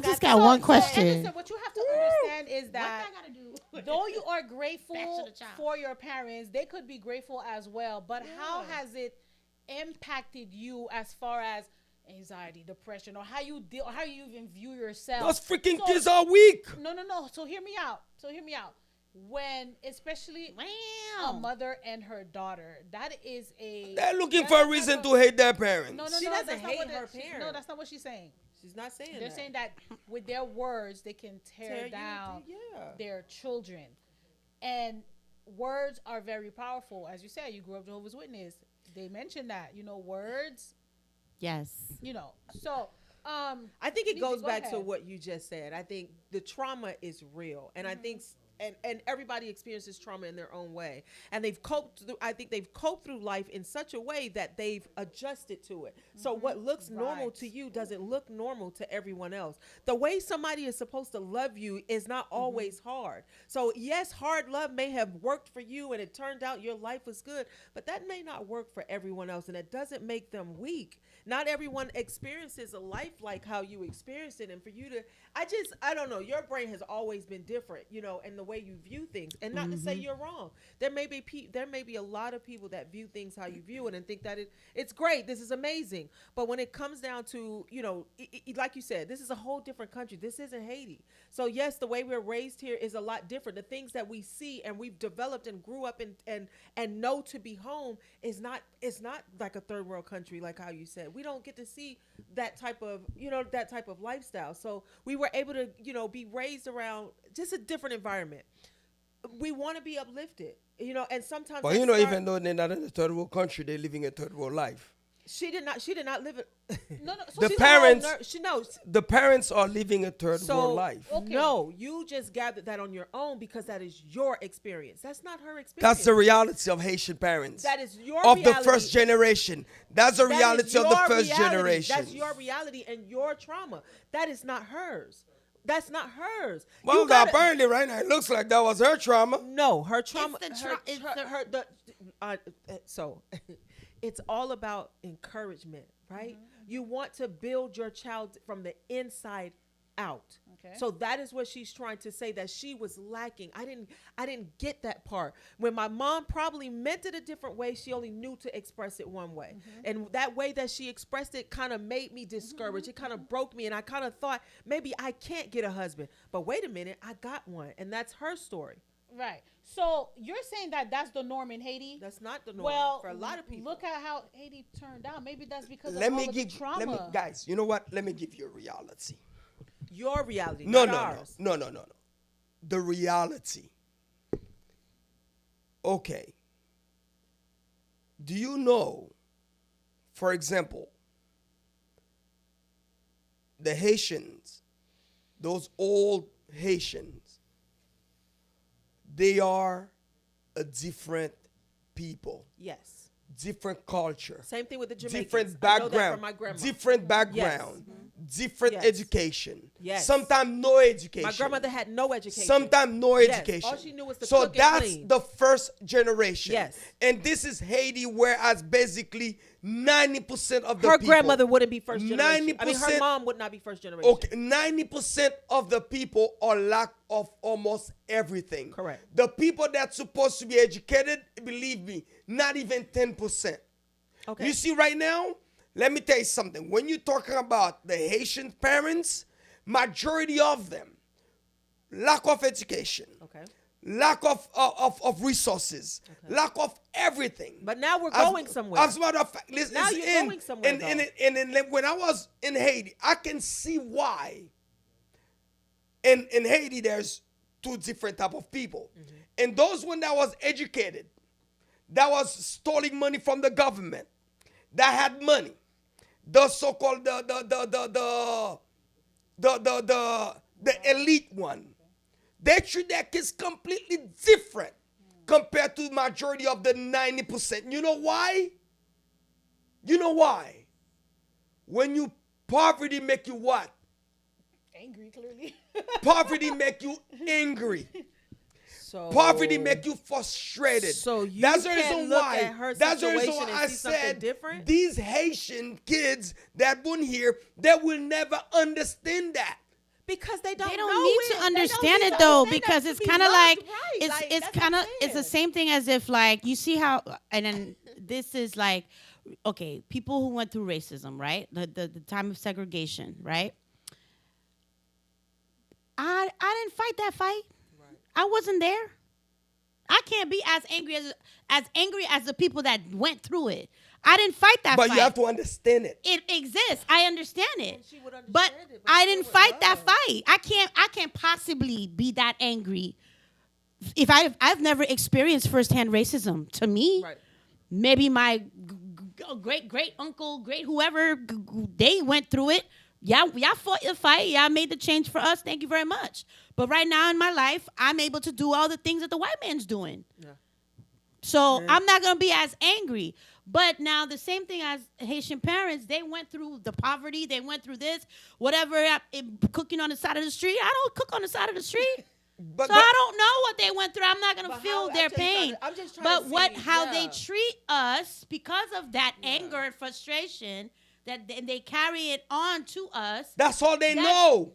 just got one question. So what you have to understand is that What I gotta do? though you are Back grateful to the child. for your parents, they could be grateful as well. But how has it impacted you as far as anxiety, depression, or how you deal, how you even view yourself? Those freaking kids are weak. No. So hear me out. When especially a Wow. mother and her daughter, that is a. They're looking that's for a the reason type to hate their parents. No, She that's doesn't not hate what her No, parents. that's not what she's saying. She's not saying They're that. saying that with their words, they can tear you- down yeah. their children. And words are very powerful. As you said, you grew up Jehovah's Witness. They mentioned that, words, Yes. So, I think it Nisi, goes go back to ahead. what you just said. I think the trauma is real, and I think and everybody experiences trauma in their own way, and they've coped through. I think they've coped through life in such a way that they've adjusted to it. So what looks normal Right. to you doesn't look normal to everyone else. The way somebody is supposed to love you is not always hard. So yes, hard love may have worked for you, and it turned out your life was good, but that may not work for everyone else, and it doesn't make them weak. Not everyone experiences a life like how you experienced it, and for you to, I don't know, your brain has always been different, and the way you view things, and not to say you're wrong. There may be a lot of people that view things how you view it and think that it's great, this is amazing, but when it comes down to, like you said, this is a whole different country. This isn't Haiti. So yes, the way we're raised here is a lot different. The things that we see and we've developed and grew up and know to be home is not like a third world country, like how you said. We don't get to see that type of lifestyle. So we were able to, be raised around just a different environment. We want to be uplifted, and sometimes. But even though they're not in a third world country, they're living a third world life. She did not live it. No, no. So The She's parents- a whole she knows. The parents are living a third world life. Okay. No, you just gathered that on your own because that is your experience. That's not her experience. That's the reality of Haitian parents. That is your of reality. the first generation. That's the That is reality of the your first reality. generation. That's your reality and your trauma. That is not hers. That's not hers. Well, You gotta- apparently, right now, it looks like that was her trauma. No, her trauma. It's the her, tra- it's her, the- her- the- so it's all about encouragement, right? You want to build your child from the inside out. Okay. So that is what she's trying to say, that she was lacking. I didn't get that part. When my mom probably meant it a different way, she only knew to express it one way. And that way that she expressed it kind of made me discouraged. It kind of broke me, and I kind of thought maybe I can't get a husband. But wait a minute, I got one, and that's her story. Right. So you're saying that that's the norm in Haiti? That's not the norm Well, for a lot of people. Look at how Haiti turned out. Maybe that's because Let of me all of give the trauma. guys, you know what? Let me give you a reality. Your reality, No, not no, ours. no. The reality. Okay. Do you know, for example, the Haitians, those old Haitians, they are a different people, Yes. different culture, Same thing with the Jamaicans. different I know that background, from my grandma. different background, different Yes. education. Yes. Sometimes no education. My grandmother had no education. Sometimes no Yes. education. All she knew was to so cook and that's clean. the first generation. Yes. And this is Haiti, whereas basically 90% of the her people, grandmother wouldn't be first generation. I mean, her 90% mom would not be first generation. Okay, 90% of the people are lack of almost everything. Correct. The people that's supposed to be educated, believe me, not even 10%. Okay. You see right now, let me tell you something. When you're talking about the Haitian parents, majority of them, lack of education, Okay. lack of resources, lack of everything. But now we're As- going somewhere. As a matter of fact, listen, Now it's you're in- going somewhere, and when I was in Haiti, I can see why. In Haiti, there's two different type of people. And those one that was educated, that was stealing money from the government, that had money, the so-called the elite one, they treat their kids completely different compared to the majority of the 90%. You know why? You know why? When you poverty make you what? Angry, clearly. Poverty make you angry. So Poverty make you frustrated. So you that's the can't reason look why. at her That's the reason situation why and I see something said different? these Haitian kids that born here, they will never understand that. because they don't They know don't need it. to They don't understand need it to though, understand that because to it's be kind of loved like right. it's Like, it's that's kind of what I'm it's the saying. same thing as if like you see how, and then this is like, okay, people who went through racism, right? The time of segregation, right? I didn't fight that fight. I wasn't there. I can't be as angry as the people that went through it. I didn't fight that But fight. you have to understand it. It exists. I understand it. she would understand But it, but I she didn't would fight that love. fight. I can't possibly be that angry if I've never experienced firsthand racism. To me, Right. maybe my great uncle, great whoever, they went through it. Y'all fought the fight. Y'all made the change for us. Thank you very much. But right now in my life, I'm able to do all the things that the white man's doing. Yeah. So I'm not going to be as angry. But now the same thing as Haitian parents, they went through the poverty. They went through this, whatever, cooking on the side of the street. I don't cook on the side of the street. But, So I don't know what they went through. I'm not going to But feel how- I'm their just trying pain. to- I'm just trying But to see, how they yeah. treat us because of that anger and frustration, that they carry it on to us. that's all they That's- know.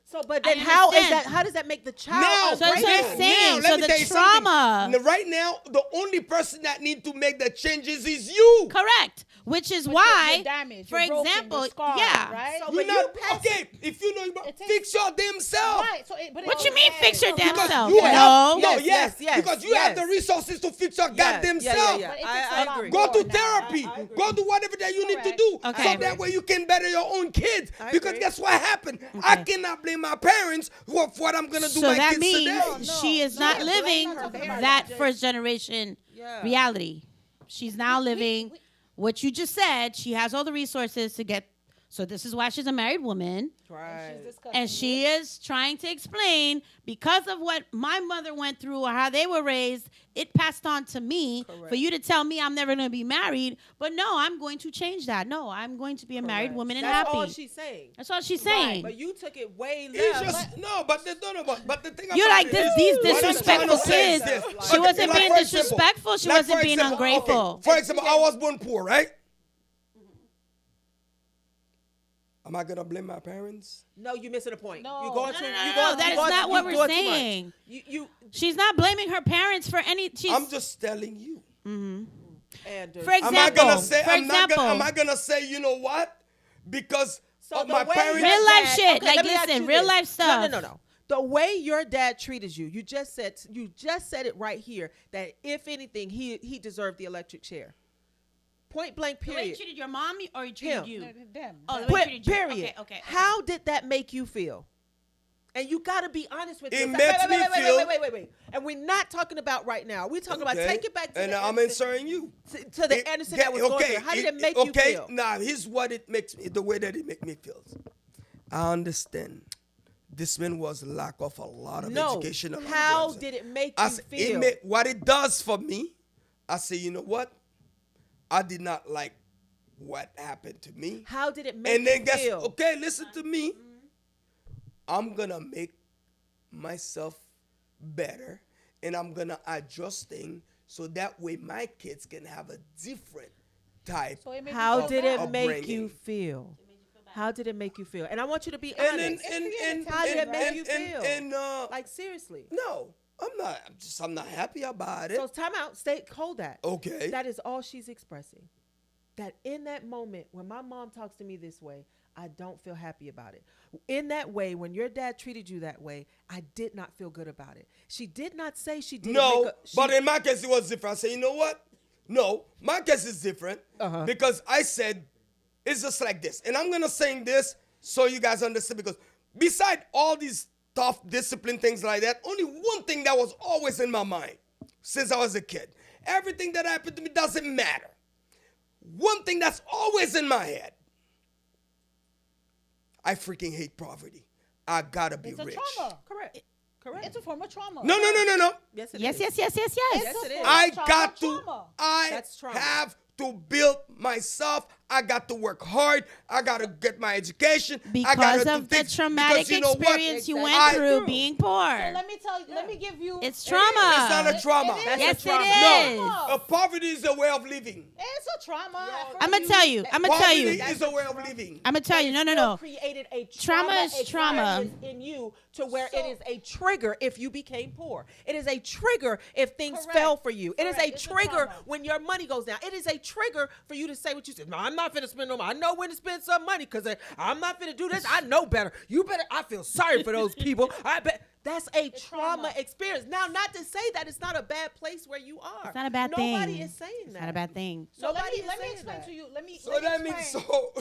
So, but I then how is understand. that? How does that make the child? Now, So that's what now, I'm saying. now, So let me the tell you trauma- something. Right now, the only person that need to make the changes is you. Correct. Which is But why, you're damaged, for you're broken, example, you're scarred, yeah. right? So- You But not you pass- okay. If you know, It takes- fix your damn self. Right. So but What it- you mean fix your damn Because self? you No. have, Yes, yes, because you have yes. the resources to fix your goddamn self. But it takes I a lot agree. Go more to now. therapy. I agree. Go do whatever that you need to Correct. do. Okay. So that way you can better your own kids. I Because agree. guess what happened? I cannot blame my parents for what I'm gonna do So my that kids means today. she is not living her parents. that first generation Yeah. reality. She's now living what you just said. She has all the resources to get. So this is why she's a married woman. Right. And she is trying to explain, because of what my mother went through or how they were raised, it passed on to me. Correct. For you to tell me I'm never going to be married. But no, I'm going to change that. No, I'm going to be a married woman and That's happy. all she's saying. That's all she's saying. But you took it way It's left. just, no, but they don't know but the thing You're about like it this, is- these what I'm trying disrespectful to say is kids. this. She Okay, wasn't like, being for example, disrespectful. She like, wasn't for being example, ungrateful. okay, for example, I was born poor, right? Am I gonna blame my parents? No, you're missing a point. No. You're going No, to. no, you're no, going, no, that you're is going not to- what you're we're doing too much. saying. You She's not blaming her parents for any. I'm just telling you. and For example, Am I gonna say? for I'm not example, gonna. Am I gonna say? You know what? Because So of the my way parents. your Real life dad- shit. okay, Like, let me ask listen, you real this. life stuff. No. The way your dad treated you, you just said it right here that if anything, he deserved the electric chair. Point blank. the way Period. you treated your mom or you treated Him. you? Them. Oh, the way you treated you. Period. Okay. How did that make you feel? And you got to be honest with It yourself. makes me feel- Wait. And we're not talking about right now. We're talking about Okay, take it back to and the I'm Anderson- answering you. to the Anderson that was going through. How did it make you feel? Now here's what it makes me. The way that it make me feel. I understand. This man was lack of a lot of No. education. a lot of How things. did it make I you s- feel? what it does for me, I say, you know what? I did not like what happened to me. How did it make And then you guess, feel? okay, listen to me. I'm gonna make myself better, and I'm gonna adjust things so that way my kids can have a different type. So it made How you feel did bad. it make upbringing. you feel? How did it make you feel? And I want you to be And honest. and How did it make and- you and- feel? and, Like seriously. no, I'm not happy about it. So time out. Hold that. Okay. That is all she's expressing. That in that moment when my mom talks to me this way, I don't feel happy about it. In that way, when your dad treated you that way, I did not feel good about it. She did not say she didn't No, make but in my case it was different. I said, you know what? No, my case is different because I said it's just like this, and I'm gonna sing this so you guys understand. Because beside all these tough discipline things like that, only one thing that was always in my mind since I was a kid. Everything that happened to me doesn't matter. One thing that's always in my head. I freaking hate poverty. I gotta be It's a rich. trauma. Correct. It's a form of trauma. No. Yes, it Yes, is. yes. Yes, It's it a is. form I of trauma. got to, Trauma. I That's trauma. have to build myself. I got to work hard. I got to get my education. I Because gotta do of the things. traumatic Because you know what? experience you went I- through being poor. So let me tell you. Let me give you. It's trauma. It's not a trauma. It is. That's Yes, a trauma. it is. No, poverty is a way of living. It's a trauma. I'm gonna tell you. I'm gonna tell Poverty you. is a way of living. I'm gonna tell you. No. Still created a Trauma is trauma. experience in you to where it is a trigger if you became poor. It is a trigger if things Correct. fell for you. It is Correct. a It's a trigger trauma. when your money goes down. It is a trigger for you to say what you said. No, I'm not finna spend no money. I know when to spend some money because I'm not finna do this. I know better. You better. I feel sorry for those people. I bet. That's a trauma trauma. experience. Now, not to say that it's not a bad place where you are. It's not a bad thing. Nobody is saying that. It's not a bad thing. So Nobody is let me saying explain that. to you. Let me. So let me that means explain. so.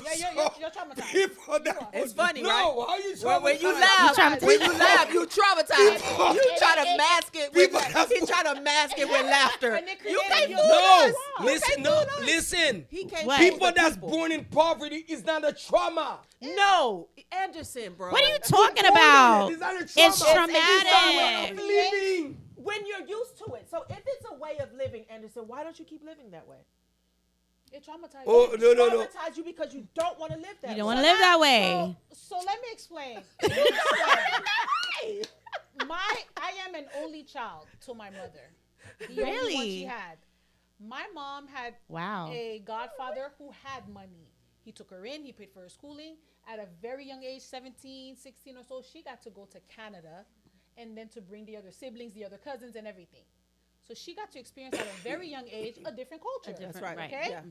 You're traumatized. People that It's funny, no, right? how you When you traumatized? laugh, traumatized. when you laugh, you traumatized. You try to mask it with People- he try to mask it with laughter. And it You created can't your- fool No, us. You listen, can't no, fool us. listen. He can't What? fool People the that's people. born in poverty is not a trauma. No, Anderson, bro. What are you talking about? It's not a It's trauma. traumatic. Living. When you're used to it. So if it's a way of living, Anderson, why don't you keep living that way? It traumatized. Oh, you. no. Traumatize you because you don't want to live that You way. don't want to live that way. So let me explain. I am an only child to my mother. The only one Really? she had. My mom had Wow. a godfather who had money. He took her in, he paid for her schooling. At a very young age, 17, 16 or so, she got to go to Canada and then to bring the other siblings, the other cousins and everything. So she got to experience at a very young age a different culture. That's right. Okay? Yeah.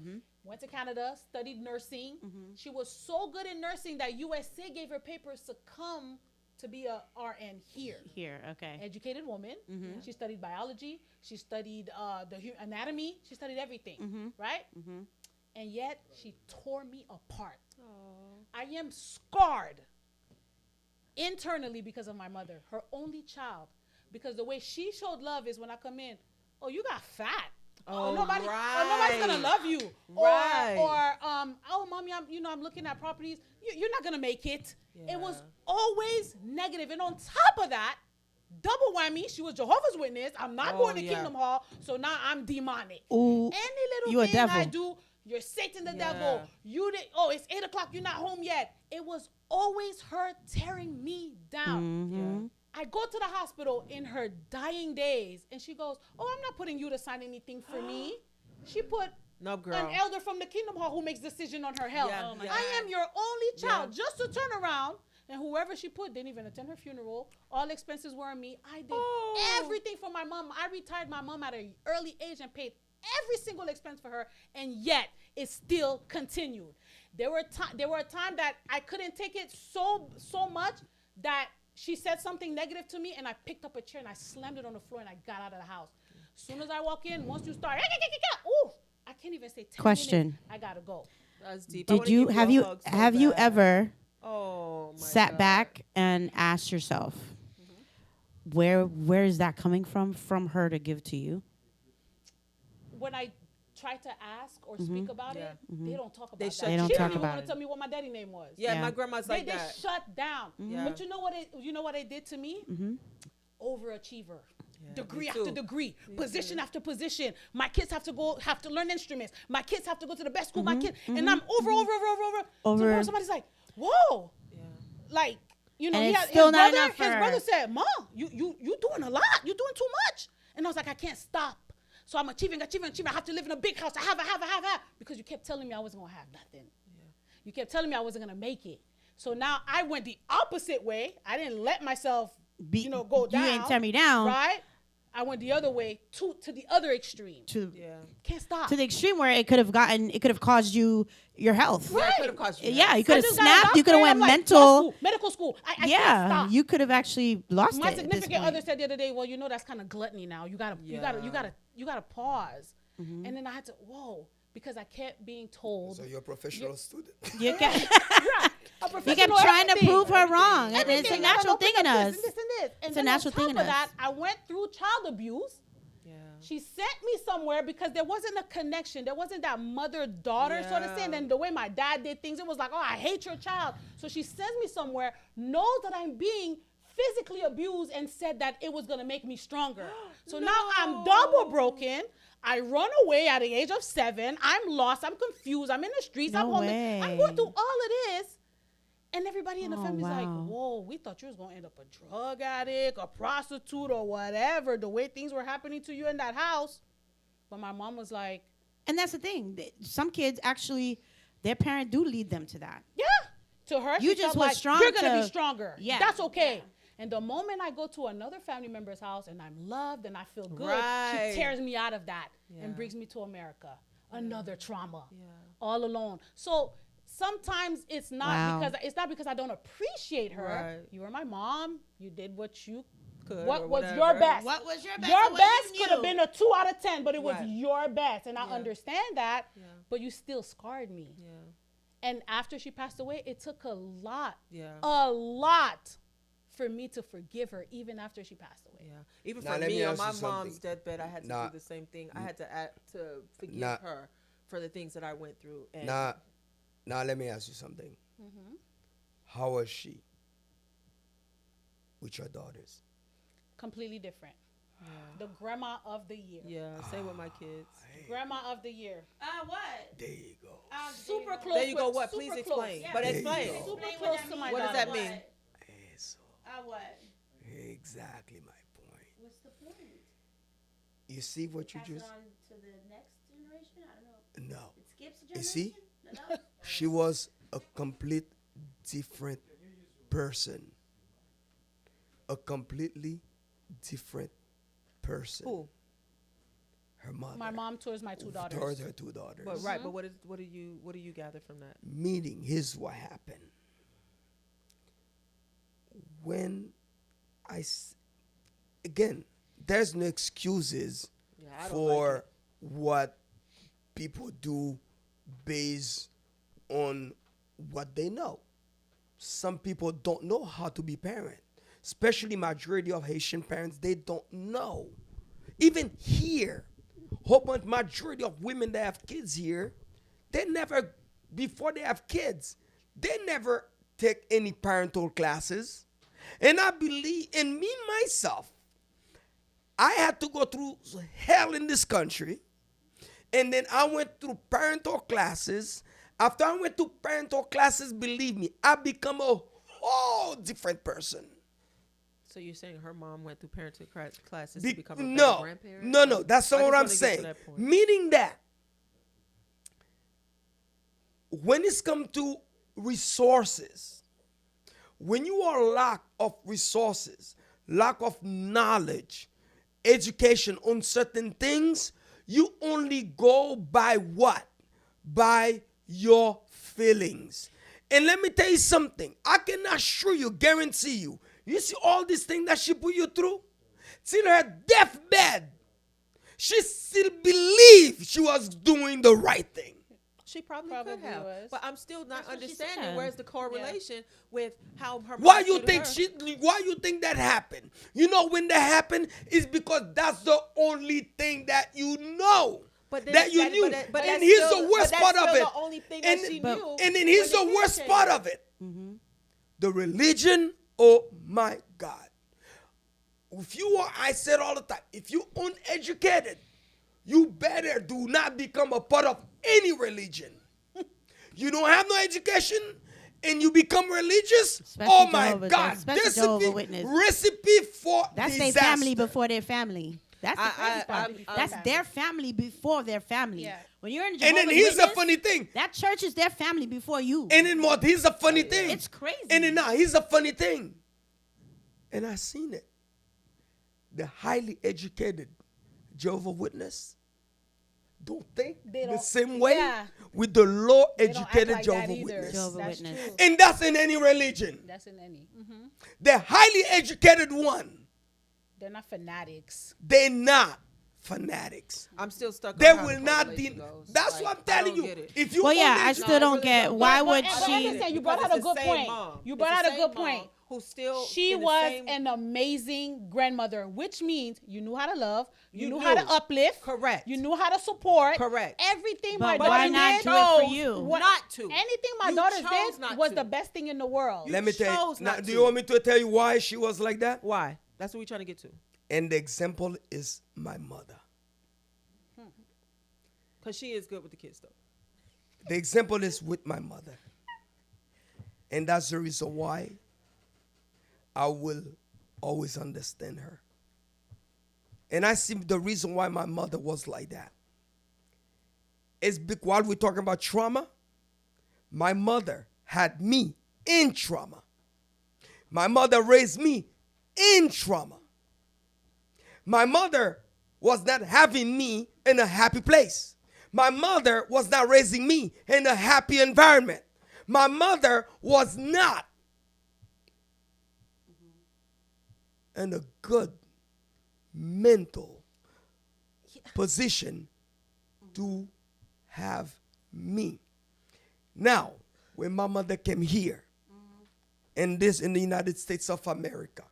Went to Canada, studied nursing. She was so good in nursing that USC gave her papers to come to be a RN here. Here, okay. Educated woman. She studied biology. She studied anatomy. She studied everything, right? And yet she tore me apart. I am scarred internally because of my mother, her only child. Because the way she showed love is when I come in, oh, you got fat. nobody's gonna love you. Right. Or mommy, I'm looking at properties. You're not gonna make it. Yeah. It was always negative. And on top of that, double whammy, she was Jehovah's Witness. I'm not going to Kingdom Hall, so now I'm demonic. Ooh, Any you little a thing devil. I do, you're Satan the devil. It's 8 o'clock, you're not home yet. It was always her tearing me down. Mm-hmm. I go to the hospital in her dying days, and she goes, "Oh, I'm not putting you to sign anything for me." She put No, girl. an elder from the Kingdom Hall who makes decision on her health. Yeah, yeah. I am your only child. Just to turn around, and whoever she put didn't even attend her funeral. All expenses were on me. I did everything for my mom. I retired my mom at an early age and paid every single expense for her, and yet it still continued. There were a time that I couldn't take it so much that she said something negative to me, and I picked up a chair and I slammed it on the floor and I got out of the house. As soon as I walk in, once you start, ooh, I can't even say 10 Question. minutes. I gotta go. That's deep. I Did wanna you give have a you hug so have you bad. ever Oh, my sat God. back and asked yourself, where is that coming from her to give to you? When I try to ask or speak about it, they don't talk about They that. shut They don't She talk didn't even about want it. to tell me what my daddy name was. Yeah, Yeah. my grandma's like They that. shut down. Yeah. But you know what they did to me? Overachiever. Degree me after too. degree, position after position. My kids have to learn instruments. My kids have to go to the best school. My kids, and I'm over. So somebody's like, whoa, Yeah. like, And he it's had, still his not brother, enough for his her. brother said, "Mom, you doing a lot. You're doing too much." And I was like, I can't stop. So I'm achieving. I have to live in a big house. I have. Because you kept telling me I wasn't gonna have nothing. Yeah. You kept telling me I wasn't gonna make it. So now I went the opposite way. I didn't let myself, go down. You ain't tear me down. Right? I went the other way to the other extreme. Yeah. Can't stop. To the extreme where it could have caused you your health. Yeah, it could have cost you. Yeah, you I could have just got a snapped. You could doctorate. have I'm went like, mental. medical school. I can't Yeah, stop. you could have actually lost My it. at this significant point. other said the other day, well, that's kind of gluttony now. You gotta pause. And then I had to, because I kept being told. So you're a professional student. You kept, A you kept professional trying to everything. prove her wrong, and it's a Everything. natural I'm thing open in up us. this and this and this. And It's a then natural on thing top in of us. that, I went through child abuse. Yeah. She sent me somewhere because there wasn't a connection. There wasn't that mother-daughter sort of thing. And the way my dad did things, it was like, I hate your child. So she sends me somewhere, knows that I'm being physically abused, and said that it was going to make me stronger. So now I'm double broken. I run away at the age of 7. I'm lost. I'm confused. I'm in the streets. I'm No homeless. way. I'm going through all of this. And everybody in the Oh, family's like, wow. whoa, we thought you was going to end up a drug addict, a prostitute, or whatever, the way things were happening to you in that house. But my mom was like, And that's the thing. Some kids actually, their parent do lead them to that. yeah. To her, You she just felt was like, strong you're going to to- be stronger. Yeah. That's okay. And the moment I go to another family member's house and I'm loved and I feel good, Right. she tears me out of that Yeah. and brings me to America. Another trauma. Yeah. All alone. So sometimes it's not Wow. because I don't appreciate her. Right. You were my mom. You did what you Could what or was whatever. your best. What was your best? Your and what best you could have knew? been a 2 out of 10, but it was Right. your best. And I Yeah. understand that, Yeah. but you still scarred me. Yeah. And after she passed away, it took a lot for me to forgive her, even after she passed away. Yeah. Even Now, for let me me on ask my you something. mom's deathbed, I had to Nah. do the same thing. I had to forgive Nah. her for the things that I went through. And Now, let me ask you something. Mm-hmm. How was she with your daughters? Completely different. The grandma of the year. yeah, same with my kids. Grandma of the year. What? There you go. Super close. There you go. with- What? super Please close. explain. Yeah. But There you explain. go. Super close to my What does daughter. that mean? Eso. What? Exactly my point. What's the point? You see what you just? on to the next generation? I don't know. No. It skips a You see? generation? She was a complete different person. A completely different person. Who? Her mother. My mom towards my 2 daughters. Towards her 2 daughters. But right. But what do you gather from that? Meaning, here's what happened. When again, there's no excuses Yeah, I don't for like it. what people do based on what they know. Some people don't know how to be parent, especially majority of Haitian parents. They don't know. Even here, whole bunch majority of women that have kids here, they never, before they have kids, they never take any parental classes. And I believe in me myself, I had to go through hell in this country. And then I went through parental classes. After I went through parental classes, believe me, I become a whole different person. So you're saying her mom went through parenting classes to become a better No, grandparent? no, that's not I what just I'm wanna get to saying. that point. Meaning that when it's come to resources, when you are lack of resources, lack of knowledge, education on certain things, you only go by what? By your feelings. And let me tell you something. I can assure you, guarantee you, you see all these things that she put you through? Till her deathbed, she still believed she was doing the right thing. She probably could Probably have. was. But I'm still not That's what she understanding said. where's the correlation with how her Why mom you treated think her. why you think that happened? You know when that happened is because that's the only thing that you know. But then that you that- knew. but that- but And that's here's still- the worst but part that's of still it. the only thing and, that she but- knew and then here's the when the worst kid part came. of it. The religion, oh my God. If you are, I said all the time, if you uneducated, you better do not become a part of any religion. You don't have no education and you become religious, Especially oh my Jehovah's- God. especially Jehovah's Witness. Recipe for That's disaster. their family before their family. That's the crazy part. I'm- That's their family before their family. Yeah. When you're in And Jehovah's then here's the Witness, funny thing. that church is their family before you. And then what? Here's the funny thing. It's crazy. And then now, here's the funny thing. And I seen it. The highly educated Jehovah's Witness don't think the don't- same way yeah. with the low They don't act educated like that Jehovah's either. Witness. Jehovah's That's Witness. true. And that's in any religion. That's in any. The highly educated one, They're not fanatics. they're not fanatics. I'm still stuck They on how will the not correlation be. goes. That's Like, what I'm I telling don't you. get it. If you Well, yeah, only- I still don't get why would but she. like I said, you brought Because out a it's good the same point. mom. You It's brought the out a same good mom point. Who still She in the was same- an amazing grandmother, which means you knew how to love, you You knew how to knew. uplift, Correct. you knew how to support, Correct. Everything But my why daughter not did, do it for chose you? what- Not to. Anything my You daughters chose did not was to. the best thing in the world. Let me tell you. chose Now, not do to. you want me to tell you why she was like that? Why? That's what we're trying to get to. And the example is my mother. Because she is good with the kids, though. The example is with my mother. And that's the reason why I will always understand her. And I see the reason why my mother was like that. Is while we're talking about trauma, my mother had me in trauma. My mother raised me in trauma. My mother was not having me in a happy place. My mother was not raising me in a happy environment. My mother was not in a good mental position to have me. Now, when my mother came here, in the United States of America,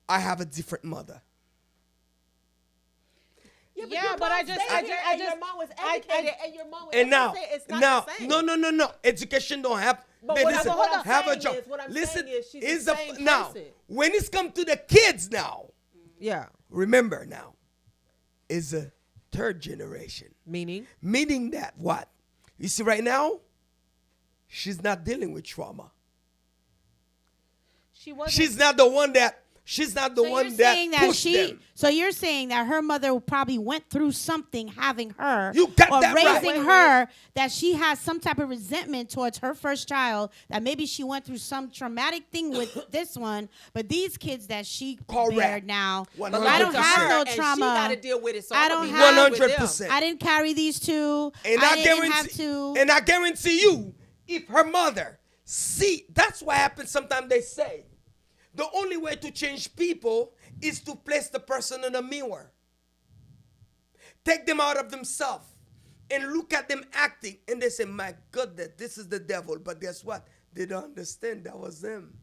I have a different mother. Yeah, but I just, your mom was educated, and your mom was And now, it's not the same. no. Education don't have. But they what listen, I'm have a saying job. is- what I'm Listen, saying is she's is the a- same now person. when it's come to the kids now, Yeah. remember now, is a third generation. Meaning? Meaning that what? You see, right now, she's not dealing with trauma. she wasn't. She's not the one that. She's not the So one you're that saying that pushed them. So you're saying that her mother probably went through something having her, You got or that right. raising her, that she has some type of resentment towards her first child. That maybe she went through some traumatic thing with this one, but these kids that she Correct. bared now, 100%. I don't have no And she trauma. got to deal with it. So I I'm don't gonna be have- honest with them. 100%. I didn't carry these two. And I I didn't have guarantee, to. and I guarantee you, if her mother see, that's what happens. Sometimes they say, the only way to change people is to place the person in a mirror, take them out of themselves, and look at them acting, and they say, "My goodness, this is the devil." But guess what? They don't understand that was them.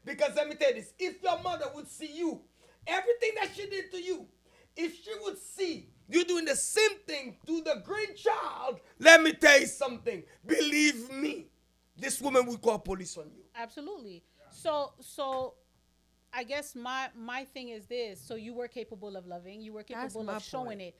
Because let me tell you this: if your mother would see you, everything that she did to you, if she would see You're doing the same thing to the grandchild. Let me tell you something. Believe me, this woman will call police on you. Absolutely. So I guess my thing is this. So you were capable of loving. You were capable of showing it.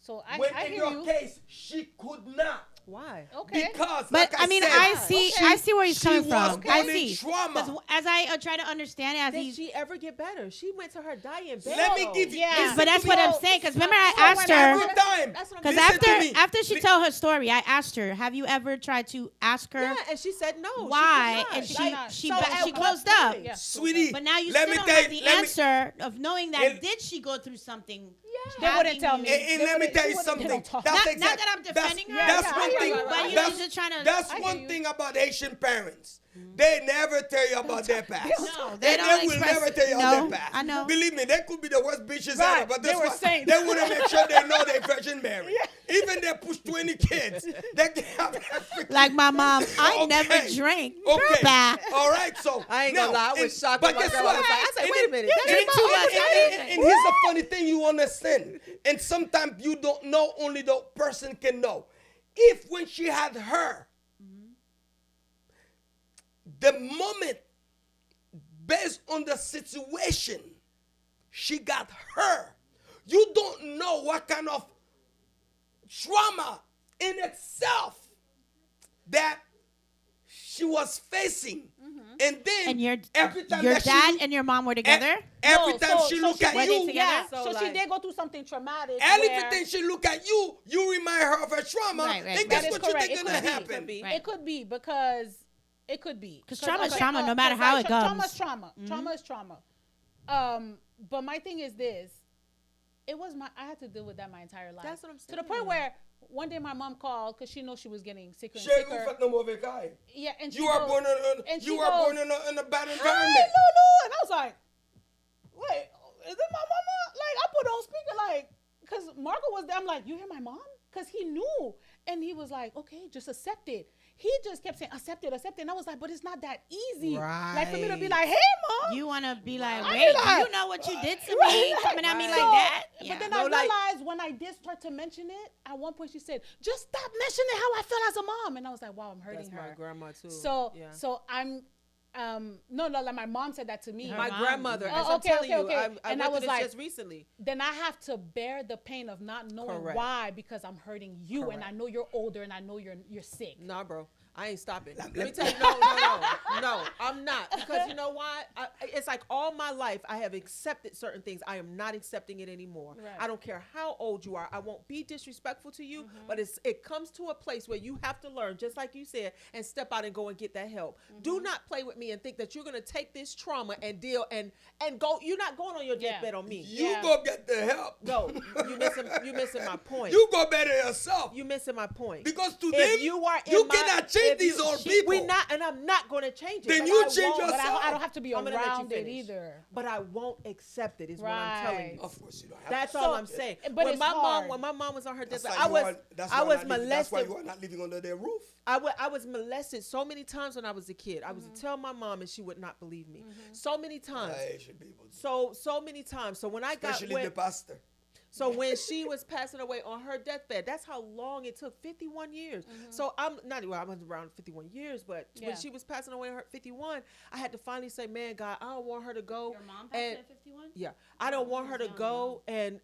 So I In hear your you. case, she could not. Why? Okay. Because, But like I mean, said, I see where he's she coming was from. born I in see. trauma. 'Cause as I try to understand it, as Did he's she ever get better? She went to her dying bed. Let me give you. Yeah. listen but that's to what me. I'm saying. Because remember, I So asked when her. Every time. That's what I'm Because saying. Listen to me. after she told her story, I asked her, "Have you ever tried to ask her Yeah, and she said no. why?" She And could not. Like, she so at she what closed up. point? Yeah. Sweetie, But now you let still me don't tell have you, the let me- answer of knowing that And- did she go through something? They wouldn't tell me. And let me tell you something. They don't talk. That's Not exact- that I'm defending her. That's Yeah, one yeah, thing. right, right, But you That's, was just trying to. that's I hear one you. thing about Haitian parents. They never tell you about their past. No, they And don't they will express never it. tell you No, about their past. I know. Believe me, they could be the worst bitches Right, ever, but they that's were why saying- they want to make sure they know they're Virgin Mary. Even they push 20 kids, they can have everything. Like my mom, I Okay. never drank. Okay. Bye. All right, so I ain't now, gonna lie, I was shocked But when my guess girl what? was like, I said, And wait a it- minute, and- that's Drink too much. and here's the funny thing you understand. And sometimes you don't know, only the person can know. If when she had her, the moment, based on the situation, she got her, you don't know what kind of trauma in itself that she was facing. And then And your every time your that she dad look- and your mom were together. every No, time so- she so look she at were you, they together? Yeah, So, so she like- did go through something traumatic. anything where- she look at you, you remind her of her trauma. Right, right, and right. guess That is what you correct. think It gonna could be. happen? Could be. Right. It could be because it could be 'Cause trauma is trauma, no matter how it Trauma goes. is trauma. Trauma is trauma. But my thing is this: it was I had to deal with that my entire life. That's what I'm To the saying. point where one day my mom called because she knows she was getting sicker and Chez vous, sicker. faites no mauvais cas. Yeah, and she You are goes, born and she you are goes, born in a bad "Hi, environment. Lulu," and I was like, "Wait, is it my mama?" Like I put on speaker, like, because Marco was there. I'm like, "You hear my mom?" Because he knew, and he was like, "Okay, just accept it." He just kept saying, "Accept it, accept it," and I was like, "But it's not that easy." Like for me to be like, "Hey, mom," You want to be like, I wait, be like- you know what you did to me? Right. Coming at me like So, that? Yeah. But then No, I like- realized when I did start to mention it, at one point she said, "Just stop mentioning how I feel as a mom," and I was like, "Wow, I'm hurting That's her." my grandma too. So yeah. so I'm no, like my mom said that to me. Her my mom. grandmother, Oh, as I'm okay, telling okay, you, okay. I And went I through was this like- just recently. Then I have to bear the pain of not knowing Correct. why because I'm hurting you and I Correct. know you're older and I know you're sick. Nah, bro. I ain't stopping. Let me tell you, no, I'm not. Because you know why? It's like all my life I have accepted certain things. I am not accepting it anymore. Right. I don't care how old you are. I won't be disrespectful to you, but it comes to a place where you have to learn, just like you said, and step out and go and get that help. Do not play with me and think that you're gonna take this trauma and deal and go. You're not going on your Yeah. deathbed on me. You Yeah. go get the help. No, you missing my point. You go better yourself. You missing my point. Because to If them, you are in you my- cannot change if these you- old she- people. We not, and I'm not going to change it. Then but you I change won't- But yourself. I don't have to be I'm gonna let you around it finish. either. But I won't accept it. Is what I'm telling you. Of course, you don't have That's to. all So- I'm saying. but When it's my hard. when my mom was on her That's deathbed, why I you was are- that's I why was not living- That's why molested. you are not living under their roof. I was molested so many times when I was a kid. I was to tell my mom and she would not believe me. So many times. Haitian people. So many times. So when I got Especially the pastor. So when she was passing away on her deathbed, that's how long it took, 51 years. So I'm not, well, I was around 51 years, but Yeah. when she was passing away at 51, I had to finally say, man, God, I don't want her to go. Your mom passed and, at 51? Yeah, I don't want her to go, and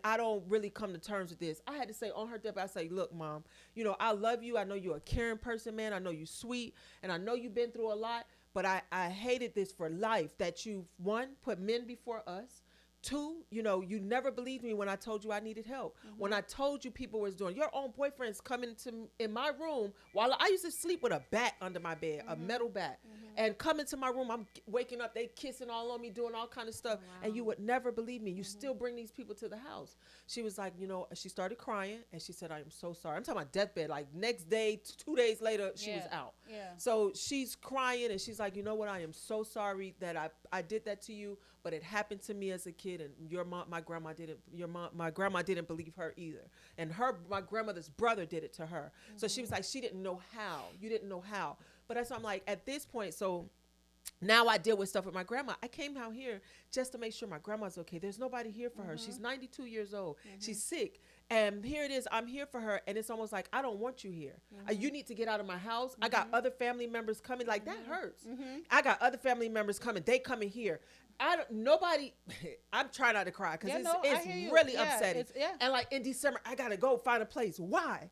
I don't really come to terms with this. I had to say on her deathbed, I say, look, Mom, you know, I love you. I know you're a caring person, man. I know you're sweet, and I know you've been through a lot, but I hated this for life, that you, one, put men before us. Two, you know, you never believed me when I told you I needed help. When I told you people was doing, your own boyfriend's coming in my room while I used to sleep with a bat under my bed, a metal bat, and come into my room. I'm waking up, they kissing all on me, doing all kind of stuff, and you would never believe me. You still bring these people to the house. She was like, you know, she started crying and she said, I am so sorry. I'm talking about deathbed. Like next day, 2 days later, she was out. Yeah. So she's crying and she's like, you know what? I am so sorry that I did that to you, but it happened to me as a kid, and your mom, my grandma didn't believe her either, and my grandmother's brother did it to her. So she was like, she didn't know how. You didn't know how. But that's why I'm like, at this point, so Now I deal with stuff with my grandma. I came out here just to make sure my grandma's okay. There's nobody here for her. She's 92 years old. She's sick. And here it is. I'm here for her. And it's almost like, I don't want you here. You need to get out of my house. I got other family members coming. Like, that hurts. I got other family members coming. They coming here. Nobody, I'm trying not to cry because it's really upsetting. And like in December, I got to go find a place. Why?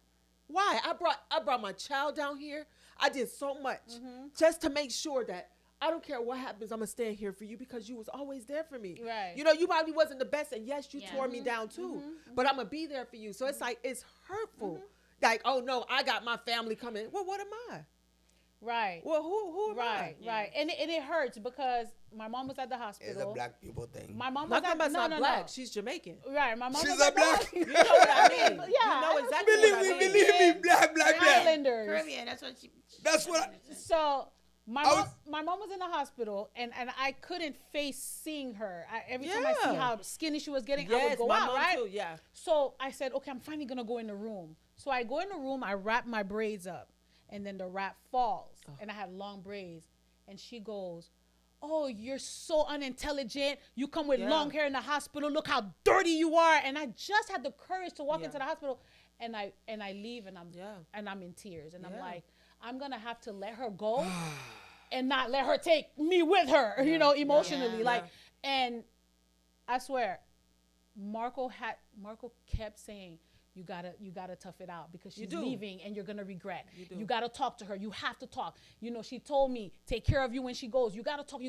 I brought my child down here. I did so much just to make sure that I don't care what happens, I'm going to stand here for you because you was always there for me. Right. You know, you probably wasn't the best, and yes, you tore me down too, but I'm going to be there for you. So it's like, it's hurtful. Like, oh no, I got my family coming. Well, what am I? Right. Well, who am I? Right. And it hurts because my mom was at the hospital. It's a black people thing. My mom My was grandma's not black. No. She's Jamaican. Right. My mom She's was a at the black. hospital. You know what I mean? Yeah. You know exactly Believe what I me, mean. believe me, black. Islanders. Caribbean, that's what she. That's what I. So my mom was in the hospital, and I couldn't face seeing her. Every time I see how skinny she was getting, I would go my out, mom right? too, yeah. So I said, okay, I'm finally gonna go in the room. So I go in the room, I wrap my braids up, and then the wrap falls, and I had long braids, and she goes, "Oh, you're so unintelligent. You come with long hair in the hospital. Look how dirty you are." And I just had the courage to walk into the hospital, and I leave, and I'm in tears, and I'm like, I'm gonna have to let her go, and not let her take me with her, you know, emotionally, and I swear, Marco kept saying, you gotta tough it out because she's leaving and you're gonna regret. You gotta talk to her. You have to talk. You know, she told me, take care of you when she goes. You gotta talk.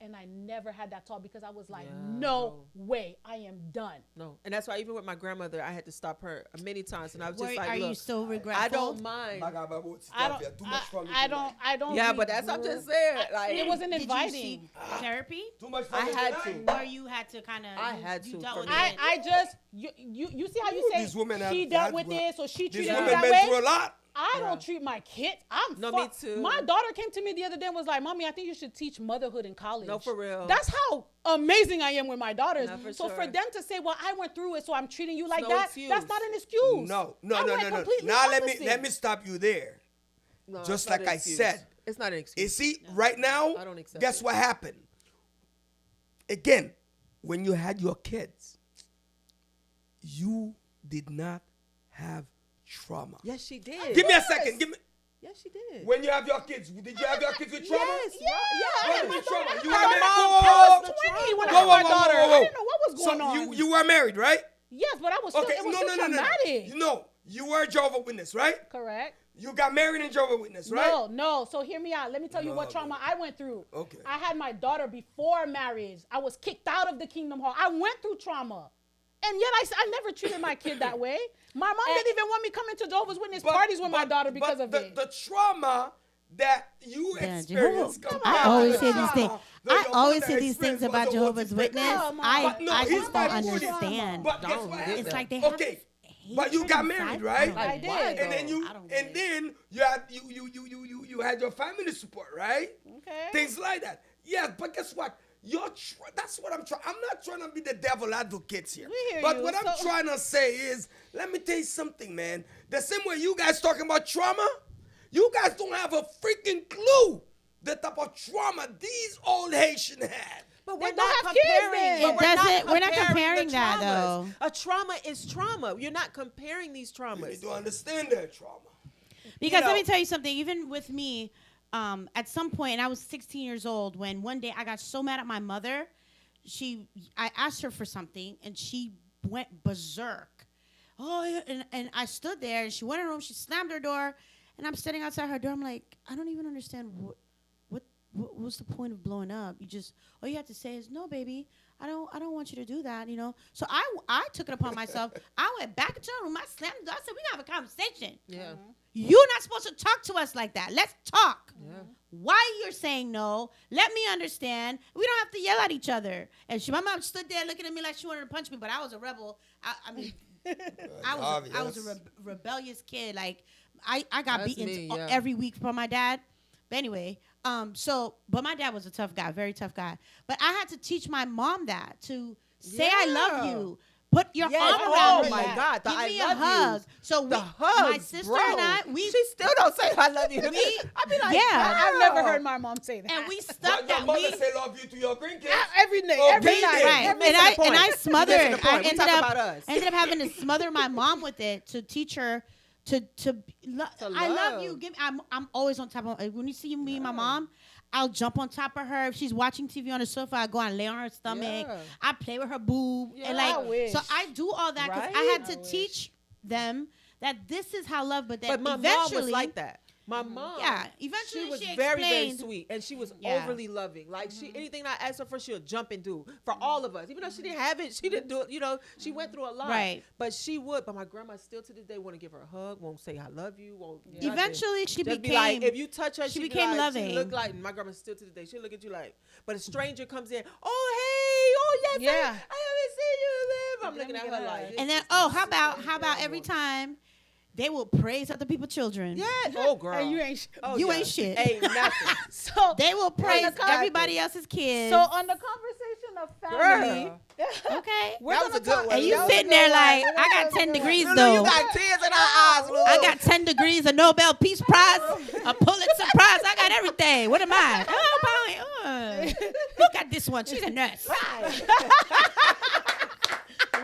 And I never had that talk because I was like, no way, I am done. No, and that's why even with my grandmother, I had to stop her many times, and I was just like, are look, you still regretful? I don't mind. I don't. Yeah, but that's what I'm just saying. Like, it wasn't Did you inviting. seek therapy? Too much. I had to. Or you had to kind of. I had to. dealt with it. I just you see how you say These women she have- dealt with this or she These treated me women that been way. through a lot. I don't treat my kids. Me too. My daughter came to me the other day and was like, "Mommy, I think you should teach motherhood in college." No, for real. That's how amazing I am with my daughters. No, for so sure. for them to say, "Well, I went through it, so I'm treating you like no that," excuse. that's not an excuse. No. I went completely Now opposite. let me stop you there. No, Just it's not like an I excuse. said. It's not an You excuse. see, right now, I don't accept guess it. what happened? Again, when you had your kids, you did not have trauma. Yes, she did. Give me a second. Give me. Yes, she did. When you have your kids, did you have your kids with trauma? Yes. What Yeah. was trauma? You My were married. mom Whoa, was 20 when I whoa, had my whoa, daughter. whoa, whoa. I didn't know what was going on. You were married, right? Yes, but I was still, Okay. it was No. still traumatic. No, you were Jehovah's Witness, right? Correct. You got married in Jehovah's Witness, right? No. So hear me out. Let me tell you what trauma I went through. Okay. I had my daughter before marriage. I was kicked out of the Kingdom Hall. I went through trauma. And yet I never treated my kid that way. My mom didn't even want me coming to Jehovah's Witness parties with my daughter because of it. The trauma that you experienced. I always say these things. I always say these things about Jehovah's Witness. I just don't understand. But guess what happened? It's like they have Okay. this But you got married, right? I did. And then you had you had your family support, right? Okay. Things like that. Yeah, but guess what? That's what I'm trying. I'm not trying to be the devil advocate here. We hear But you, what I'm so- trying to say is, let me tell you something, man. The same way you guys talking about trauma, you guys don't have a freaking clue the type of trauma these old Haitians had. But They we're don't not have kids comparing. then. But We're not the comparing that, traumas. though. A trauma is trauma. You're not comparing these You need traumas. to understand their trauma. Because know- let me tell you something. Even with me, at some point, and I was 16 years old, when one day I got so mad at my mother, I asked her for something, and she went berserk. Oh, yeah, and I stood there, and she went in her room. She slammed her door, and I'm standing outside her door. I'm like, I don't even understand what's the point of blowing up? All you have to say is, no, baby, I don't want you to do that, you know. So I took it upon myself. I went back into her room. I slammed the door. I said, we gotta have a conversation. Yeah. You're not supposed to talk to us like that. Let's talk. Yeah. Why you're saying no? Let me understand. We don't have to yell at each other. And my mom stood there looking at me like she wanted to punch me, but I was a rebel. I mean, I was a rebellious kid. Like I got That's beaten me, yeah. every week from my dad. But anyway, but my dad was a tough guy, very tough guy. But I had to teach my mom that to say I love you. put your Yes. arm Oh around me. my God, the Give I me love a hug. yous. So The my hugs, sister bro. and I, She still don't say I love you. I be like, yeah. I've never heard my mom say that. And we But stuck your that. mother We, say love you to your grandkids. every night, Oh, every be night, there. right. every And night. I smothered. You're missing the point. I We ended talk up about us. ended up having to smother my mom with it to teach her to I love you. love. Give me, I'm always on top of when you see me and my mom. I'll jump on top of her. If she's watching TV on the sofa, I go and lay on her stomach. Yeah. I play with her boob. Yeah. And I like, wish. so I do all that because I Right? had to teach them that this is how love, but that But my mom eventually, was like that. My mom, yeah, eventually she was she very, very explained- sweet, and she was Yeah. overly loving. Like she, anything I asked her for, she'll jump and do for all of us. Even though she didn't have it, she didn't do it. You know, she went through a lot. Right. But she would. But my grandma still to this day want to give her a hug, won't say I love you, won't. nothing. Eventually, she Just became be like, if you touch her, she she became like, loving. She look like my grandma still to this day. She'll look at you like, but a stranger comes in. Oh hey, oh yes, Yeah. I haven't seen you in. I'm Let looking me at get her a like. hug. And then, oh, how about every time they will praise other people's children? Yeah. Oh girl. And you ain't. Oh, You yeah. ain't shit. Ain't nothing. So They will praise Nothing. everybody else's kids. So on the conversation of family, okay. we're That gonna was a good talk- one. And you That was a sitting good there one. like, That I got was a 10 good one. degrees Lulu, though. you got tears in our eyes, Lulu. I got 10 degrees, a Nobel Peace Prize, a Pulitzer Prize. I got everything. What am I? Oh, probably, look at this one. She's a nurse.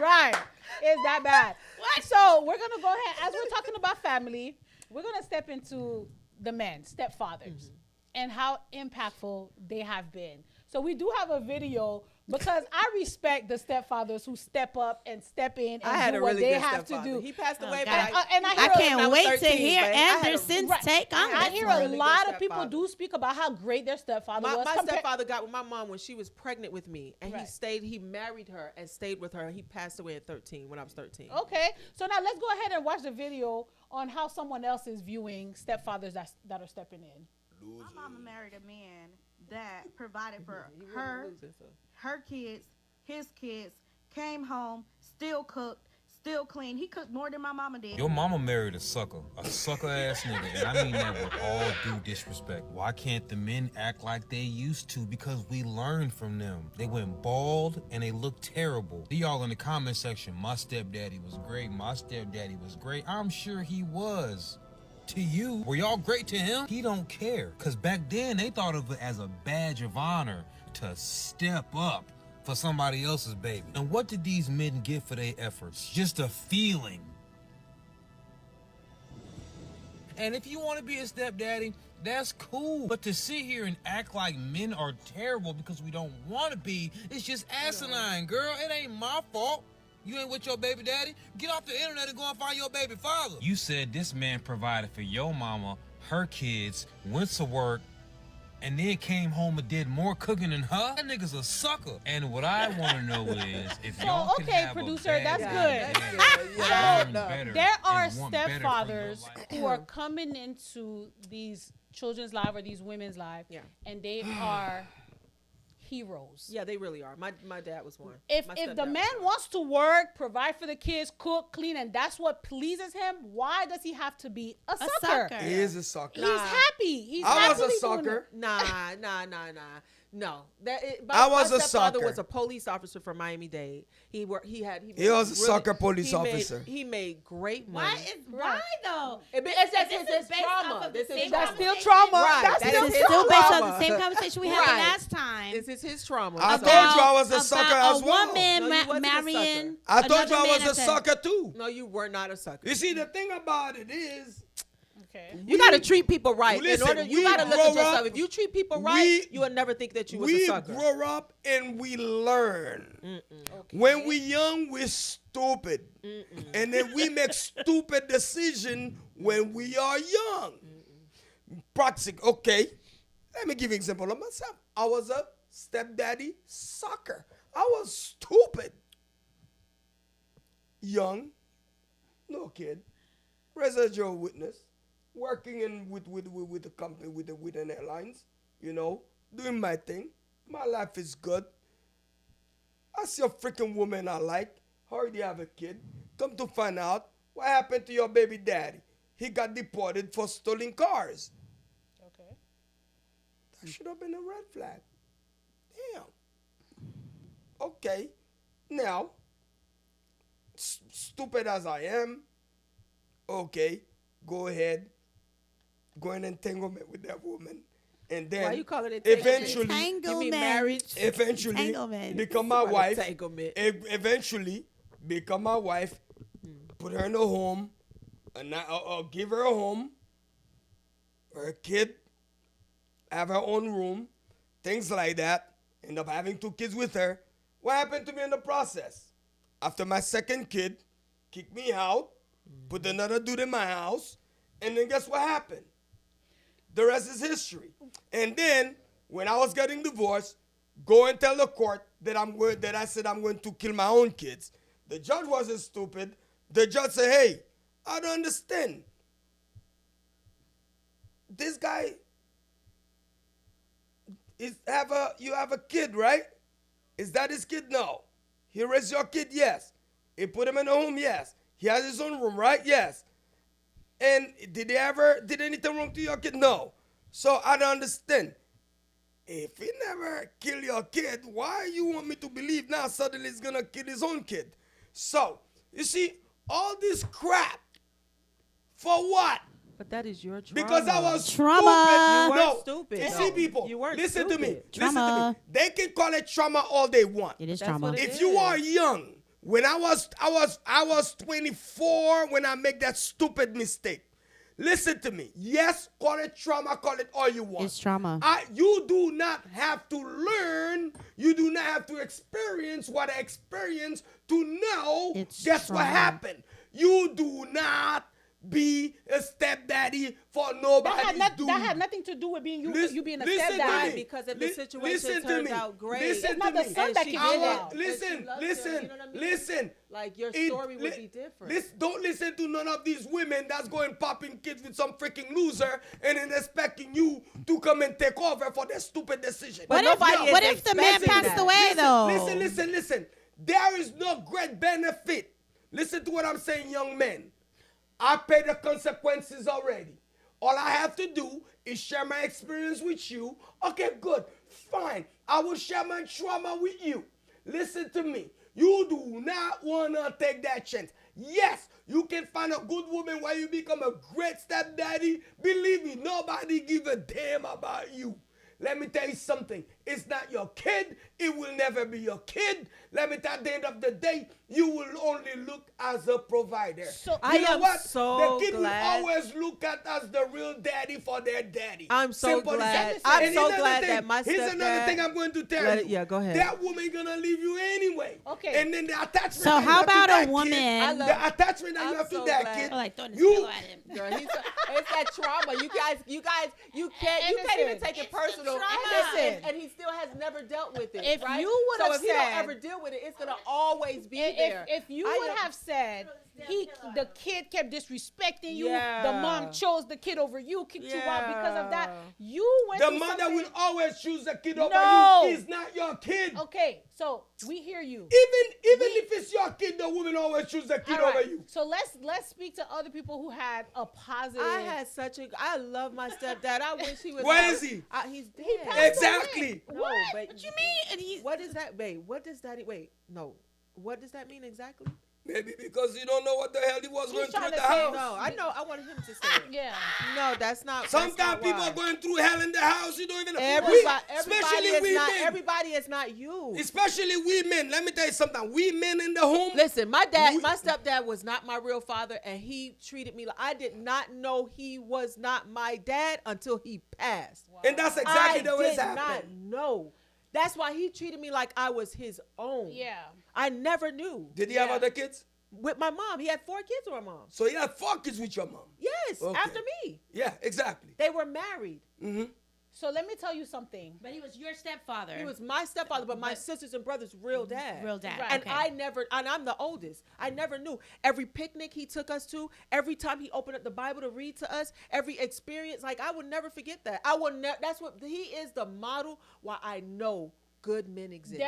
right? It's that bad. So we're gonna go ahead as we're talking about family. We're gonna step into the men, stepfathers, and how impactful they have been. So we do have a video because I respect the stepfathers who step up and step in and I had do a what really they good have to stepfather. do. He passed away, God. but And I I hear when I can't was wait to 13, hear but I had a- Anderson's Right. take on I this. hear one. a really lot good of people stepfather. do speak about how great their stepfather my was. stepfather got with my mom when she was pregnant with me, and Right. he married her and stayed with her. He passed away at 13 when I was 13. Okay, so now let's go ahead and watch the video on how someone else is viewing stepfathers that are stepping in. My mama married a man that provided for He wasn't her, losing, so. her kids, his kids, came home, still cooked, still clean. He cooked more than my mama did. Your mama married a sucker ass nigga, and I mean that with all due disrespect. Why can't the men act like they used to? Because we learned from them. They went bald and they look terrible. See y'all in the comment section, my stepdaddy was great, my stepdaddy was great. I'm sure he was. To you, were y'all great to him? He don't care. Cause back then they thought of it as a badge of honor to step up for somebody else's baby. And what did these men get for their efforts? Just a feeling. And if you want to be a stepdaddy, that's cool. But to sit here and act like men are terrible because we don't want to be, it's just asinine, girl. It ain't my fault. You ain't with your baby daddy? Get off the internet and go and find your baby father. You said this man provided for your mama, her kids, went to work, and then came home and did more cooking than her? That nigga's a sucker. And what I want to know is if y'all can okay, have producer, a bad that's daddy good. and Yeah. learn better There are and want better for your stepfathers life. who are coming into these children's lives or these women's lives, Yeah. and they are heroes. Yeah, they really are. My dad was one. If My the stepdad man was one. wants to work, provide for the kids, cook, clean, and that's what pleases him, why does he have to be a sucker? sucker. He is a sucker. He's happy. He's I was a happily doing sucker. it. Nah. No, I was my a stepfather sucker. was a police officer for Miami-Dade. He was a sucker police officer. He made great money. Why though? It's This is his based trauma. off of the This is same That's trauma. still trauma. Right, That's that still is It's still based on trauma. the same conversation we had Right. last time. This is his trauma. I So- told you I was a About sucker as well. A woman No, you wasn't a marrying. I told you another I man was a that said- sucker too. No, you were not a sucker. You see, the thing about it is, Okay. You got to treat people right. Listen, You we got to look grow at yourself. up- If you treat people right, you will never think that you was a we sucker. grow up and we learn. When we young, we're stupid. And then we make stupid decisions when we are young. Practical. Okay. Let me give you an example of myself. I was a stepdaddy sucker. I was stupid. Young. No kid. Residual witness. Working in with a company, with an airlines. You know. Doing my thing. My life is good. I see a freaking woman I like. Already have a kid. Come to find out what happened to your baby daddy. He got deported for stolen cars. Okay. That should have been a red flag. Damn. Okay. Now, stupid as I am, okay, go ahead, go in entanglement with that woman. And then Why you call it eventually, you mean marriage? Eventually, Entanglement. become my wife. Entanglement. Eventually, become my wife. Put her in a home, and I'll give her a home. Her kid, have her own room, things like that. End up having 2 kids with her. What happened to me in the process? After my second kid, kicked me out, put another dude in my house, and then guess what happened? The rest is history. And then, when I was getting divorced, go and tell the court that I said I'm going to kill my own kids. The judge wasn't stupid. The judge said, hey, I don't understand. This guy you have a kid, right? Is that his kid? No. He raised your kid? Yes. He put him in a home? Yes. He has his own room, right? Yes. And did anything wrong to your kid? No. So I don't understand. If he never killed your kid, why you want me to believe now suddenly he's gonna kill his own kid? So, you see, all this crap, for what? But that is your trauma. Because I was Trauma. stupid. You weren't stupid. You No. see, people, You weren't listen to me. stupid. Listen to Trauma. me. They can call it trauma all they want. It is That's trauma. what it If you is. are young, when I was 24 when I make that stupid mistake. Listen to me. Yes, call it trauma, call it all you want. It's trauma. You do not have to learn. You do not have to experience what I experienced to know. It's Guess trauma. what happened? You do not be a stepdaddy for nobody. That had nothing to do with being you being a listen to stepdad. me. Because if the situation Listen to turned me. out great, Listen It's not to the me. son that And can she get did out. it. Listen, And she loves her, listen, you know what I mean? listen. like your story would be different. Don't listen to none of these women that's going popping kids with some freaking loser and then expecting you to come and take over for their stupid decision. But nobody is What if the man expecting passed that. away though? Listen. There is no great benefit. Listen to what I'm saying, young men. I pay the consequences already. All I have to do is share my experience with you. Okay, good. Fine. I will share my trauma with you. Listen to me. You do not want to take that chance. Yes, you can find a good woman where you become a great stepdaddy. Believe me, nobody give a damn about you. Let me tell you something. It's not your kid. It will never be your kid. Let me tell you, at the end of the day, you will only look as a provider. So I you know am what? so the kid glad- will always look at as the real daddy for their daddy. I'm so Simple as glad. that. I'm And so another glad thing, that my here's another stepdad thing I'm going to tell let you. it- yeah, go ahead. That woman gonna leave you anyway. Okay. And then the attachment. So that you how have to about that a woman? kid, the attachment that I'm you have to so that glad. kid. I like throwing this you pillow at him. Girl, it's that trauma. You can't even take it personal. Listen. And he still has never dealt with it. If right? you would so have if he don't said- ever deal with it, it's gonna always be there. If you I would am- have said the kid kept disrespecting you, Yeah. the mom chose the kid over you, kicked you out because of that. Yeah. You went The through mother something. will always choose the kid over No. you. He's not your kid. Okay, so we hear you. Even if it's your kid, the woman always choose the kid All right, over you. so let's speak to other people who had a positive. I love my stepdad. I wish he was. Where is he? He's dead. Exactly. No, What? but What you mean? And he's what is that, babe? What does that? Wait, no. What does that mean exactly? Maybe because you don't know what the hell he was going through trying in the to say house. No, I know. I wanted him to say it. Yeah. No, that's not. Sometimes people are going through hell in the house. You don't even know. Everybody is not you. Especially we men. Let me tell you something. We men in the home. Listen, my stepdad was not my real father, and he treated me like I did not know he was not my dad until he passed. And that's exactly the way it's I did not happened. know. That's why he treated me like I was his own. Yeah. I never knew. Did he have other kids? With my mom, he had 4 kids with my mom. So he had 4 kids with your mom. Yes, Okay. after me. Yeah, exactly. They were married. Mm-hmm. So let me tell you something. But he was your stepfather. He was my stepfather, but my sisters and brothers' real dad. Real dad. Right. And okay. and I'm the oldest. I never knew. Every picnic he took us to, every time he opened up the Bible to read to us, every experience, like I would never forget that. That's what he is, the model why I know good men exist.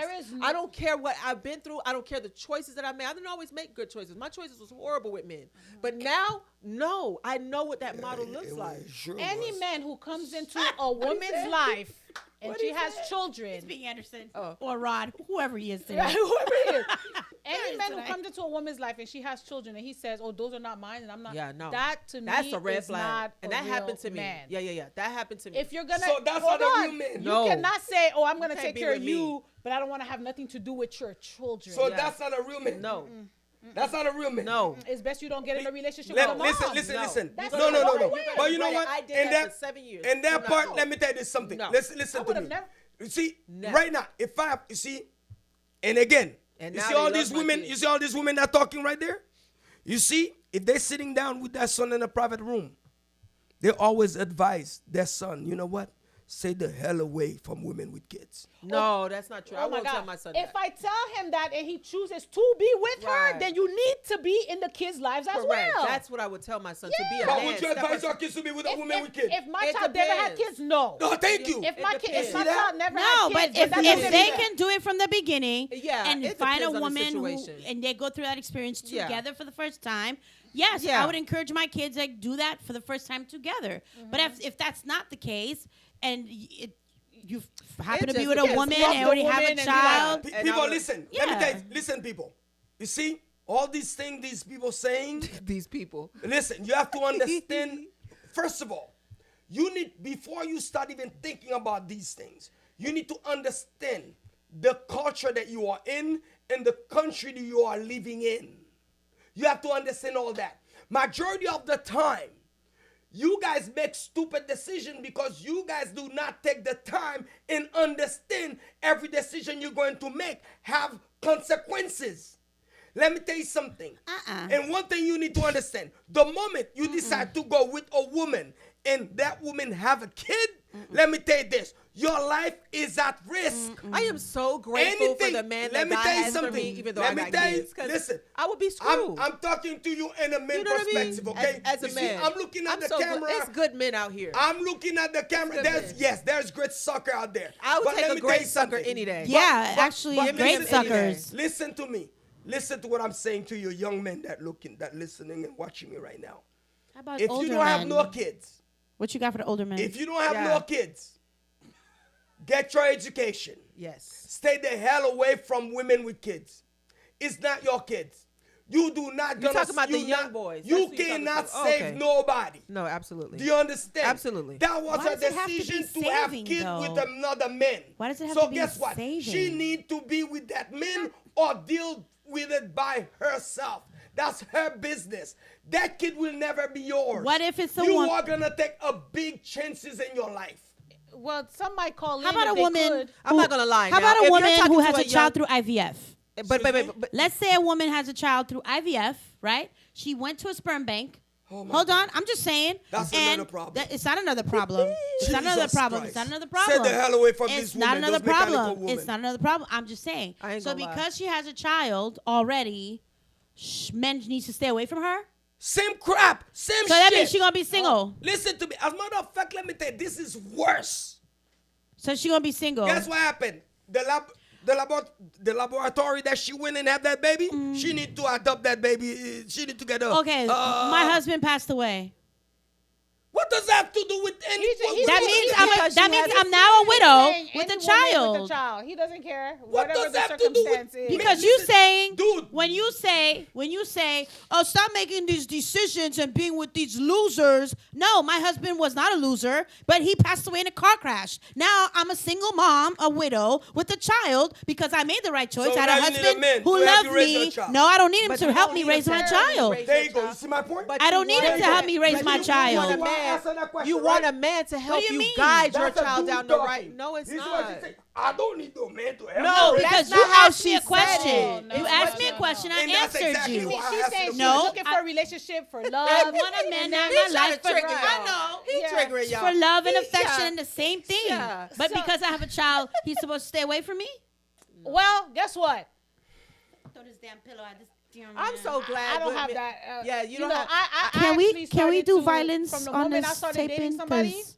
I don't care what I've been through. I don't care the choices that I made. I didn't always make good choices. My choices was horrible with men. But now, no, I know what that model looks like. Any man who comes into a woman's life and she has children, Speaking Anderson Oh. or Rod, whoever he is today. right, whoever it is, Any man who comes into a woman's life and she has children and he says, "Oh, those are not mine," and I'm not. Yeah, no. That to That's me a red is flag. not And a that happened to real me. man. Yeah. That happened to me. If you're gonna, So that's hold not a on. real man. No. You cannot say, "Oh, I'm gonna can't take be care of with me. you," but I don't want to have nothing to do with your children. So Yeah. that's not a real man. No. That's not a real man. No. It's best you don't get in a relationship with a mom. Listen. That's No. the only way. But you know what? I did In that for 7 years. In that Do not part, know. let me tell you something. No. Listen I to would've me. never- You see, Never. right now, you see, and again, And you now see they all love these my women. kids. You see all these women that are talking right there. You see, if they're sitting down with their son in a private room, they always advise their son. You know what? Stay the hell away from women with kids. No, that's not true. I Oh my won't tell God. my son If that. I tell him that and he chooses to be with her, Right. then you need to be in the kids' lives as Correct. well. That's what I would tell my son, to be a Yeah. But man. would you Step advise up- your kids to be with a woman with kids? If my It child never had depends. kids, no. No, thank you. If my It kid, if depends. my See that? child never No, had but kids, if that they doesn't mean- can do it from the beginning, Yeah, and it find a depends on the woman who, situation. and they go through that experience Yeah. together for the first time, yes, Yeah. I would encourage my kids to do that for the first time together. But if that's not the case, and you happen to be just with a depends. woman Love and the already have woman a and be child, And People, I would- listen. Yeah. Let me tell you. Listen, people. You see, all these things these people saying. These people. Listen, you have to understand. First of all, you need, before you start even thinking about these things, you need to understand the culture that you are in and the country that you are living in. You have to understand all that. Majority of the time, you guys make stupid decisions because you guys do not take the time and understand every decision you're going to make have consequences. Let me tell you something. And one thing you need to understand, the moment you decide to go with a woman and that woman have a kid, let me tell you this, your life is at risk. I am so grateful for the man that God has for me, even though I got kids. 'Cause Listen, I would be screwed. I'm talking to you in a man You know what I mean? perspective, okay? As a You man. see, I'm looking at I'm the so good. camera. It's good men out here. I'm looking at the camera. good men. There's great sucker out there. I would But take let a me tell great you sucker something. any day. yeah, actually, but great listen, suckers. Listen to me. Listen to what I'm saying to you, young men that listening and watching me right now. How about If older you don't have men? no kids, What you got for the older men? if you don't have Yeah. no kids, get your education. Yes. Stay the hell away from women with kids. It's not your kids. You do not. You're gonna- talking about the you young not- boys. That's You what you're talking cannot about. Oh, save okay. nobody. No, absolutely. Do you understand? Absolutely. That was Why a does it have to be decision to have saving, kids though? with another man. Why does it have so to be guess what? She saving? need to be with that man or deal with it by herself. That's her business. That kid will never be yours. What if it's a you woman? are gonna take a big chances in your life. Well, some might call How in about if a they woman? could. I'm not gonna lie. How Now, about if a you're woman talking who to has a young- child through IVF? But Let's say a woman has a child through IVF, right? She went to a sperm bank. Oh my Hold God. on, I'm just saying. That's and another problem. It's not another problem. It's not another Jesus problem. Christ. It's not another Stay problem. the hell away from It's these not women, another those mechanical problem. women. It's not another problem. I'm just saying. I ain't So gonna lie. because she has a child already, men needs to stay away from her. Same crap. Same So shit. that means she gonna be single. Listen to me. As a matter of fact, let me tell you, this is worse. So she gonna be single. Guess what happened? The laboratory that she went and had that baby, she need to adopt that baby. She need to get a. Okay, my husband passed away. What does that have to do with any? That means Because you had I'm now a widow Saying with a any woman child. With a child. He doesn't care. What Whatever does the that have to do with- circumstance is. Because Man, you listen, saying, dude. when you say, oh, stop making these decisions and being with these losers. No, my husband was not a loser, but he passed away in a car crash. Now I'm a single mom, a widow with a child because I made the right choice. So I now had a you need a husband man who to help loved you raise your me. child. No, I don't need him But to you help don't me need raise him my to help you child. raise There you go. You see my point? But I don't you need him want to help that. me raise But my you child. want a You want a man- Answer that question, You want right? a man to help do you you mean? guide your That's a child dude down the talking. right. No, it's This is not. what she say. I don't need no man to help No, me. that's Because not you how asked me she a question. said it. You It's asked what me a you- question. I And that's answered exactly you. why I She's asked saying you she the No, was looking for a relationship for love. I want a man and that He's in my trying life to trigger y'all. I know. He Yeah. triggering y'all. For love and He- affection, yeah. the same thing. Yeah. But So- because I have a child, he's supposed to stay away from me? Well, guess what? Throw this damn pillow at this damn I'm so glad. I don't good have men- that. Yeah, you don't know, have. I Can we actually can we started do to- violence from the on moment I this started dating taping? somebody. 'Cause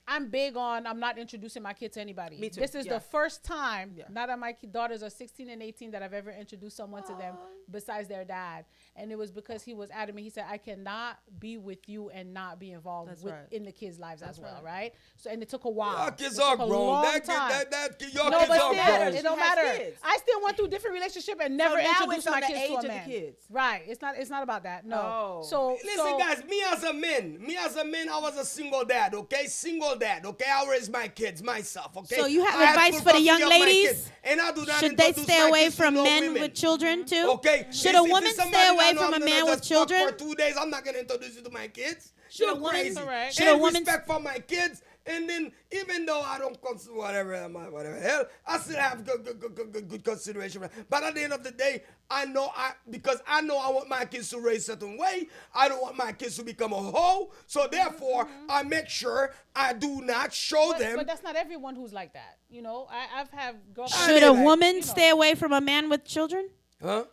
I'm big on I'm not introducing my kid to anybody. Me too. This is the first time, Yeah. now that my daughters are 16 and 18, that I've ever introduced someone to them besides their dad. And it was because he was adamant. He said, I cannot be with you and not be involved in the kids' lives as well, right? So, and it took a while. Your kids are grown. Your kids are grown. It don't matter. I still went through different relationship and never introduced my kids to a man. Right. It's not about that. No. So listen, guys, me as a man, I was a single dad, okay? Okay, I raised my kids myself, okay? So you have advice for the young ladies? And I do not Should they stay away from men with children too? Okay. Should a woman stay away from a man with children? For 2 days, I'm not gonna introduce you to my kids. Should You're a woman? crazy. Should a woman? Respect for my kids, and then even though I don't consider whatever hell, I still have good consideration. But at the end of the day, because I know I want my kids to raise a certain way. I don't want my kids to become a hoe. So therefore, I make sure I do not show them. But that's not everyone who's like that. You know, I've had girlfriends. Should a woman stay away from a man with children? Huh?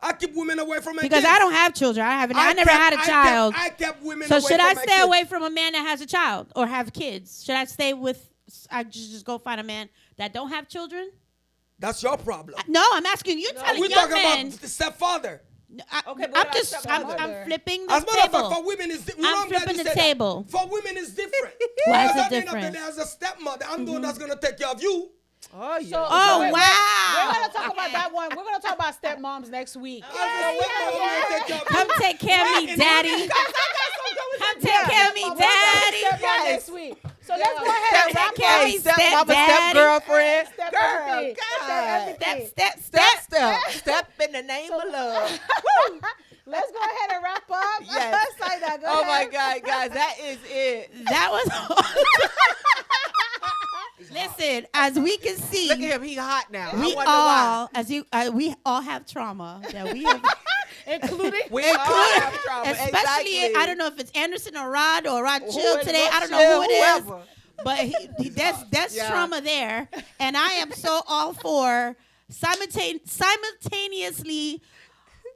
I keep women away from my because kids. I don't have children. I never had a child. I kept women so away should from I my stay kids. away from a man that has a child or have kids? Should I stay with? I just go find a man that don't have children? That's your problem. No, I'm asking you. Telling we're young talking men. about the stepfather. I'm flipping the As a matter of table. fact, for women is I'm flipping the table. For women is different. Why is Because it at the end of the different? day, as a stepmother, I'm the one that's gonna take care of you. Oh, yeah. So, Oh, wait, wow. We're going to talk about that one. We're going to talk about stepmoms next week. Come take care of me, daddy. Come take care of me, daddy. Stepmom next week. So let's go ahead and wrap Take care of me, Step-mama, stepdaddy. step-girlfriend. Step Girl, everything. God. Step in the name of love. Let's go ahead and wrap up. Yes. Say that. Go Oh, my ahead. God, guys, that is it. That was. Listen, as we can see, Look at him. He hot now. we I wonder why. we all have trauma that we have. Including We all have trauma. Especially, Exactly. I don't know if it's Anderson or Rod Chill Whoever, today. I don't know Chill, who it is. whoever. But that's Yeah. trauma there, and I am so all for simultaneously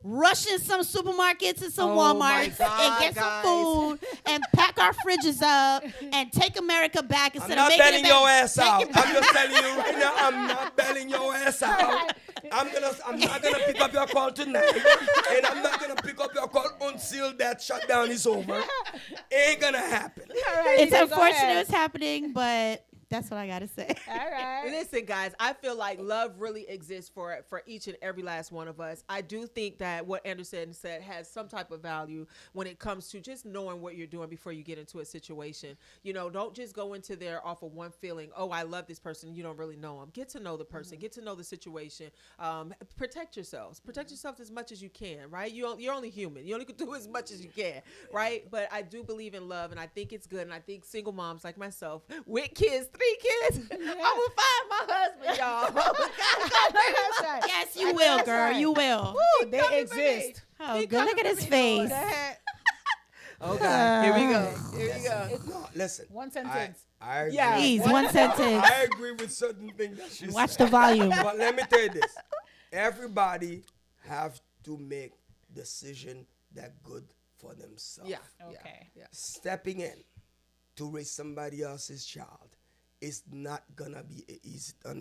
rushing some supermarkets and some Oh my Walmarts God, and get guys. some food and pack our fridges up and take America back I'm instead not of making bailing it your back. ass out. I'm just telling you right now, I'm not bailing your ass out. I'm not gonna pick up your call tonight, and I'm not gonna pick up your call until that shutdown is over. Ain't gonna happen. It's Go unfortunate ahead. it's happening, but that's what I gotta say. All right. Listen, guys, I feel like love really exists for each and every last one of us. I do think that what Anderson said has some type of value when it comes to just knowing what you're doing before you get into a situation. You know, don't just go into there off of one feeling. Oh, I love this person. You don't really know them. Get to know the person. Get to know the situation. Protect yourselves. Protect yourselves as much as you can. Right? You're only human. You only can do as much as you can. Right? But I do believe in love, and I think it's good. And I think single moms like myself with kids, 3 kids, I will find my husband, y'all. Yes, you will, girl. You will. Woo, they exist. Oh, good. Look at his face. Oh God, here we go. Here we go. No, listen. One sentence. I agree. Yeah. Please, one sentence. I agree with certain things that she Watch said. the volume. But let me tell you this: everybody have to make decision that good for themselves. Yeah. Okay. Yeah. Stepping in to raise somebody else's child is not gonna be an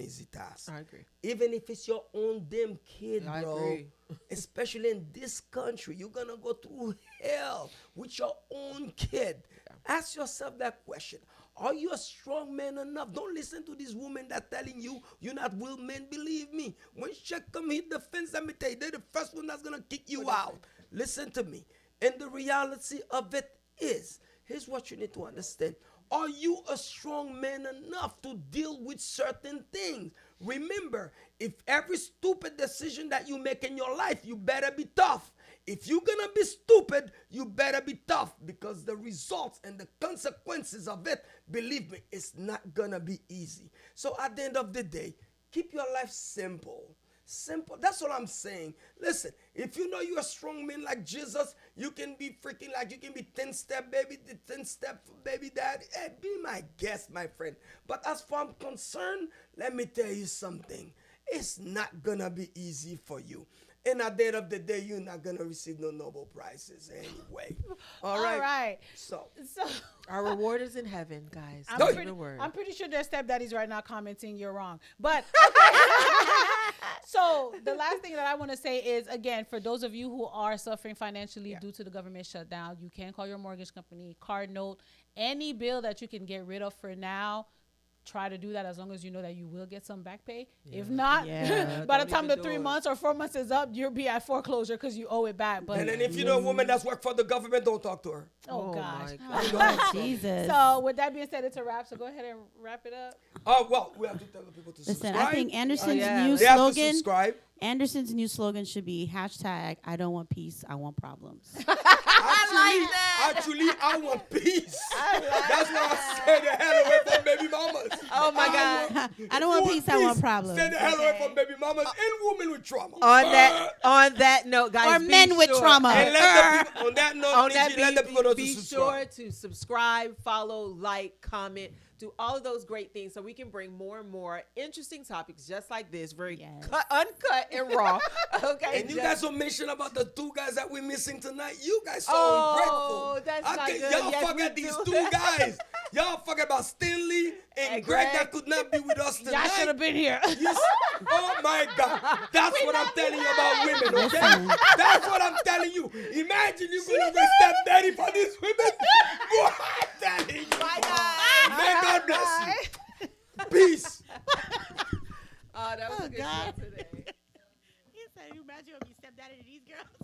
easy task. I agree. Even if it's your own damn kid, I bro. agree. Especially in this country, you're gonna go through hell with your own kid. Ask yourself that question. Are you a strong man enough? Don't listen to these women that telling you you're not real men. Believe me. When shit come hit the fence, let me tell you, they're the first one that's gonna kick you out. Listen to me. And the reality of it is, here's what you need to understand. Are you a strong man enough to deal with certain things? Remember, if every stupid decision that you make in your life, you better be tough. If you're gonna be stupid, you better be tough, because the results and the consequences of it, believe me, it's not gonna be easy. So at the end of the day, keep your life simple. Simple. That's what I'm saying. Listen, if you know you're a strong man like Jesus, you can be freaking like you can be 10-step baby, the 10-step baby dad. Hey, be my guest, my friend. But as far as I'm concerned, let me tell you something. It's not gonna be easy for you. And at the end of the day, you're not going to receive no Nobel Prizes anyway. All All right? right. So, Our reward is in heaven, guys. I'm pretty sure there's stepdaddies right now commenting you're wrong. But so the last thing that I want to say is, again, for those of you who are suffering financially due to the government shutdown, you can call your mortgage company, card note, any bill that you can get rid of for now. Try to do that as long as you know that you will get some back pay. If not, by the time the 3 months or 4 months is up, you'll be at foreclosure because you owe it back. But and then if you know a woman that's worked for the government, don't talk to her. Oh gosh. Oh, Jesus. So with that being said, it's a wrap. So go ahead and wrap it up. Oh, well, we have to tell the people to Listen, subscribe. I think Anderson's new They have to slogan. subscribe. Anderson's new slogan should be hashtag I don't want peace, I want problems. Actually, I want peace. That's why I stay the hell away from baby mamas. Oh my God. I don't want peace, I want problems. Stay the hell away from baby mamas and women with trauma. On that note, guys, or men with trauma. And let the people, on that note, let the people know to be subscribe. sure to subscribe, follow, like, comment, do all of those great things so we can bring more and more interesting topics just like this, very uncut and raw. Okay. And you guys don't mention about the 2 guys that we're missing tonight. You guys so ungrateful. That's not good. Y'all Yes, forget we these do. 2 guys. Y'all forget about Stanley and Greg that could not be with us tonight. Y'all should have been here. Oh my God. That's what I'm telling you about women, okay? That's what I'm telling you. Imagine you're going to be stepdaddy for these women. Boy, I'm telling you. My God. May God bless you. Peace. Oh, that was a good show today. He said, you imagine you'll be stepdaddy to these girls.